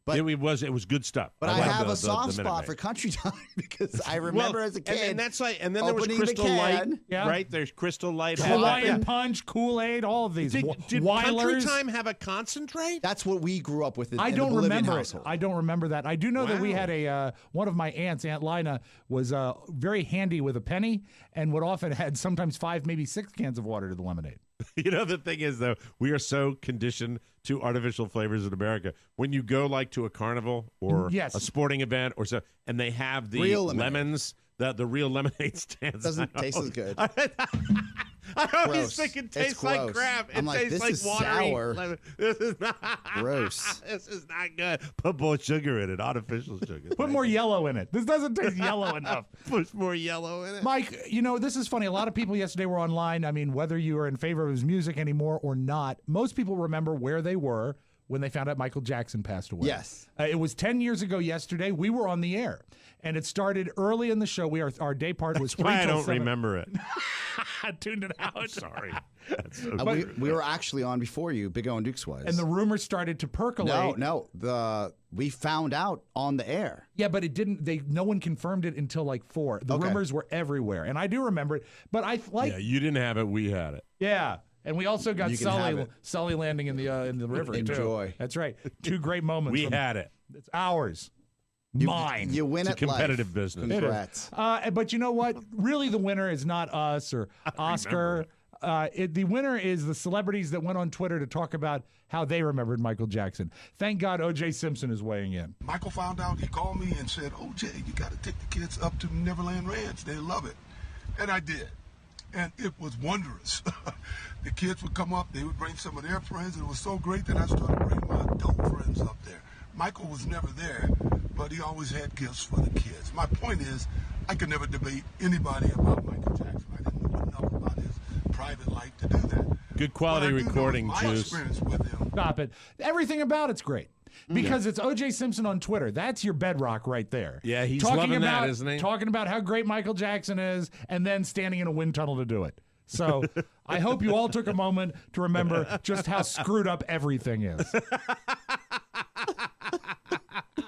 But it was good stuff. But I loved have the a soft Minute spot Maid. for Country Time because I remember as a kid. and that's like, and then there was opening the Crystal Light, can. Yeah. right? There's Crystal Light, Hawaiian Punch, Kool-Aid, all of these. Did Country Weilers. Time have a concentrate? That's what we grew up with. I in don't the Bolivian remember it. household. I don't remember that. I do know that we Wow. had a one of my aunts, Aunt Lina, was very handy with a penny and would often had sometimes 5, maybe 6 cans of water to the lemonade. You know, the thing is, though, we are so conditioned to artificial flavors in America. When you go like to a carnival or Yes. a sporting event or so, and they have the Real lemonade. lemons, the real lemonade stands. Doesn't taste as good. I always Gross. think it It's tastes like gross. crap. It I'm like, tastes this like is watery sour. lemon. This is not Gross. This is not good. Put more sugar in it, artificial sugar. Put more yellow in it. This doesn't taste yellow enough. Put more yellow in it. Mike, you know, this is funny. A lot of people yesterday were online. I mean, whether you are in favor of his music anymore or not, most people remember where they were when they found out Michael Jackson passed away. Yes. It was 10 years ago yesterday. We were on the air, and it started early in the show. Our day part was 3 Why I till don't 7. remember it. I tuned it out. Sorry. That's so We were actually on before you, Big O and Dukes was. And the rumors started to percolate. No. We found out on the air. Yeah, but it didn't. No one confirmed it until like 4. The rumors were everywhere, and I do remember it. But I like. Yeah, you didn't have it. We had it. Yeah. And we also got You can have Sully it. landing in the river too. Enjoy. That's right. 2 great moments. We had it. It's ours. Mine. You win It's a at competitive life. business. Congrats. But you know what? Really, the winner is not us or Oscar. The winner is the celebrities that went on Twitter to talk about how they remembered Michael Jackson. Thank God O.J. Simpson is weighing in. Michael found out, he called me and said, O.J., you got to take the kids up to Neverland Ranch. They love it. And I did. And it was wondrous. The kids would come up, they would bring some of their friends, and it was so great that I started bringing my adult friends up there. Michael was never there, but he always had gifts for the kids. My point is, I could never debate anybody about Michael Jackson. I didn't know enough about his private life to do that. Good quality But I do know recording, my Juice. experience with him. Stop it. Everything about it's great. Because it's O.J. Simpson on Twitter. That's your bedrock right there. Yeah, he's talking loving about, that, isn't he? Talking about how great Michael Jackson is and then standing in a wind tunnel to do it. So I hope you all took a moment to remember just how screwed up everything is.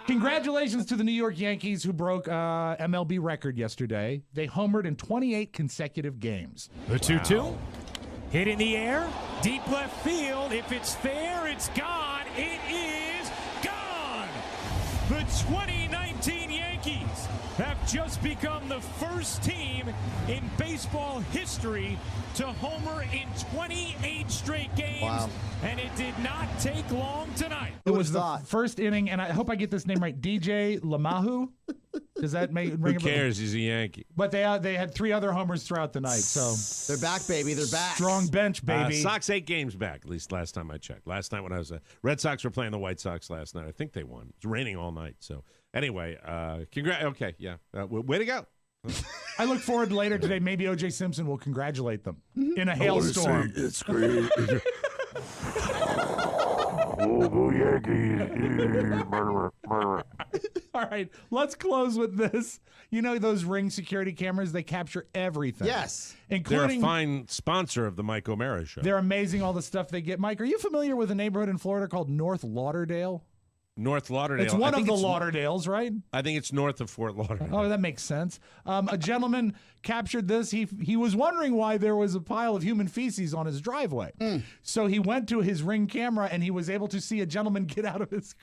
Congratulations to the New York Yankees who broke MLB record yesterday. They homered in 28 consecutive games. The 2-2. Hit in the air, deep left field. If it's fair, it's gone. It is gone. The 2019 Yankees have just become the first team in baseball history to homer in 28 straight games. Wow. And it did not take long tonight. It was the first inning, and I hope I get this name right. DJ LeMahieu. Does that ring a bell? Who cares? He's a Yankee. But they had 3 other homers throughout the night. So they're back, baby. They're back. Strong bench, baby. Sox 8 games back, at least last time I checked. Last night when I was Red Sox were playing the White Sox last night. I think they won. It's raining all night. So anyway, okay, yeah. Way to go. I look forward later today. Maybe O.J. Simpson will congratulate them in a hailstorm. It's great. Oh, go Yankees. Murderer. All right, let's close with this. You know those Ring security cameras, they capture everything. Yes. Including, they're a fine sponsor of the Mike O'Mara Show. They're amazing, all the stuff they get. Mike, are you familiar with a neighborhood in Florida called North Lauderdale? North Lauderdale. It's one of the Lauderdales, right? I think it's north of Fort Lauderdale. Oh, that makes sense. A gentleman captured this. He was wondering why there was a pile of human feces on his driveway. So he went to his Ring camera, and he was able to see a gentleman get out of his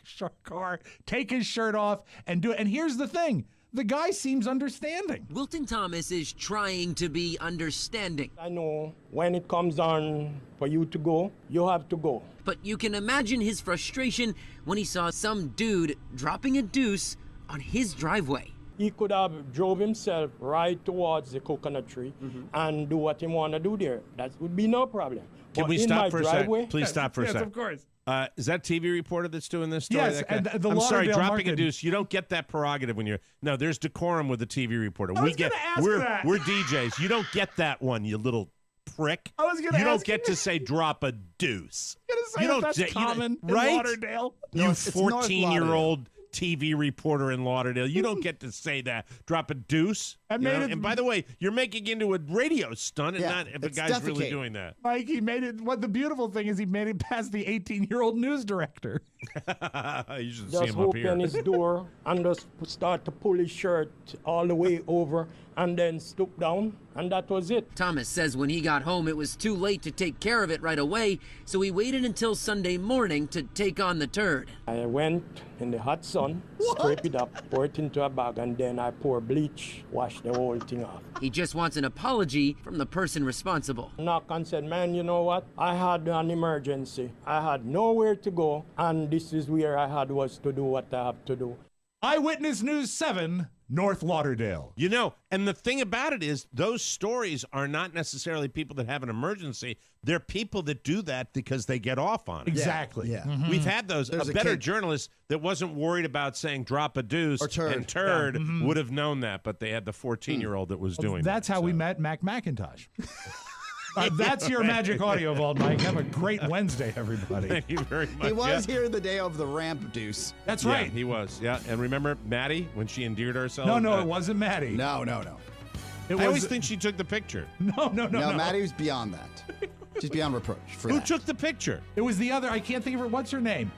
car, take his shirt off, and do it. And here's the thing. The guy seems understanding. Wilton Thomas is trying to be understanding. I know when it comes on for you to go, you have to go. But you can imagine his frustration when he saw some dude dropping a deuce on his driveway. He could have drove himself right towards the coconut tree and do what he want to do there. That would be no problem. Can But we in stop my for a driveway, sec? Please stop for a yes, sec. of course. Is that TV reporter that's doing this story? Yes, That guy? and the I'm sorry, Lauderdale dropping market. a deuce. You don't get that prerogative when you're. No, there's decorum with the TV reporter. I was gonna ask that. We're DJs. You don't get that one, you little prick. I was gonna You don't ask get to say drop a deuce. You don't that's say- common in right? Lauderdale. You it's North 14-year-old TV reporter in Lauderdale. You don't get to say that. Drop a deuce. I You made know? it- And by the way, you're making into a radio stunt, and Yeah, not if a it's guy's really defecating. doing that. Mike, he made it. What the beautiful thing is, he made it past the 18-year-old news director. You should see just him up here. open his door and just start to pull his shirt all the way over and then stoop down, and that was it. Thomas says when he got home, it was too late to take care of it right away, so he waited until Sunday morning to take on the turd. I went in the hot sun, scrape it up, pour it into a bag, and then I pour bleach, wash the whole thing off. He just wants an apology from the person responsible. Knock and said, man, you know what? I had an emergency. I had nowhere to go, and this is where I had was to do what I have to do. Eyewitness News 7, North Lauderdale. You know, and the thing about it is those stories are not necessarily people that have an emergency. They're people that do that because they get off on it. Exactly. Yeah. Mhm. We've had those. There's a a better kid- journalist that wasn't worried about saying drop a deuce Or turd. and turd would have known that, but they had the 14-year-old that was doing That's that. how we met Mac McIntosh. That's your magic audio vault, Mike. Have a great Wednesday, everybody. Thank you very much. He was Yeah. here the day of the ramp deuce. That's Yeah, right. he was. Yeah, and remember Maddie when she endeared herself? No, it wasn't Maddie. No. It I always was think she took the picture. no. Maddie was beyond that. She's beyond reproach for Who that. took the picture? It was the other. I can't think of her. What's her name?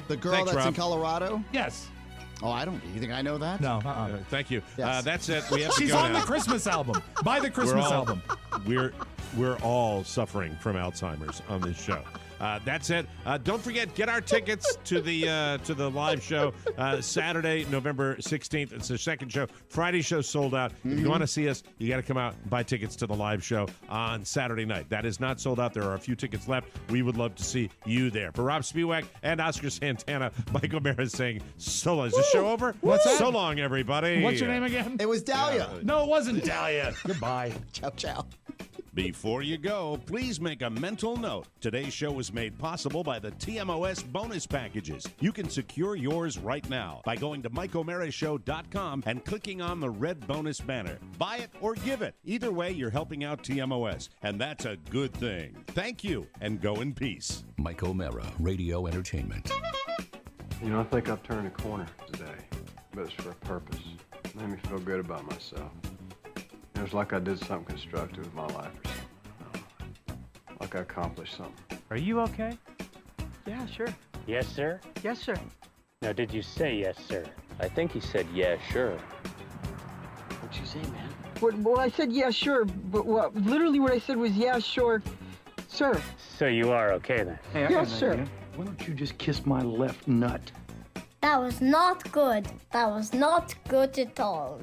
The girl Thanks, that's in Rob. Colorado? Yes. Oh, I don't. You think I know that? No. Thank you. Yes. That's it. We have to She's go on now. the Christmas album. Buy the Christmas album. We're all suffering from Alzheimer's on this show. That's it. Don't forget, get our tickets to the live show Saturday, November 16th. It's the second show. Friday show sold out. If you want to see us, you got to come out and buy tickets to the live show on Saturday night. That is not sold out. There are a few tickets left. We would love to see you there. For Rob Spiewak and Oscar Santana, Mike O'Mara is saying so long. Is the show over? What's that? So long, everybody. What's your name again? It was Dahlia. No, it wasn't Dahlia. Goodbye. Ciao, ciao. Before you go, please make a mental note. Today's show was made possible by the TMOS bonus packages. You can secure yours right now by going to MikeO'MaraShow.com and clicking on the red bonus banner. Buy it or give it. Either way, you're helping out TMOS, and that's a good thing. Thank you, and go in peace. Mike O'Mara, Radio Entertainment. You know, I think I've turned a corner today, but it's for a purpose. It made me feel good about myself. It was like I did something constructive with my life or something. Like I accomplished something. Are you okay? Yeah, sure. Yes, sir? Yes, sir. Now, did you say yes, sir? I think he said, yeah, sure. What'd you say, man? Well, I said, yeah, sure, but literally what I said was, yeah, sure, Sir. So you are okay then? Hey, I got an idea. Why don't you just kiss my left nut? That was not good. That was not good at all.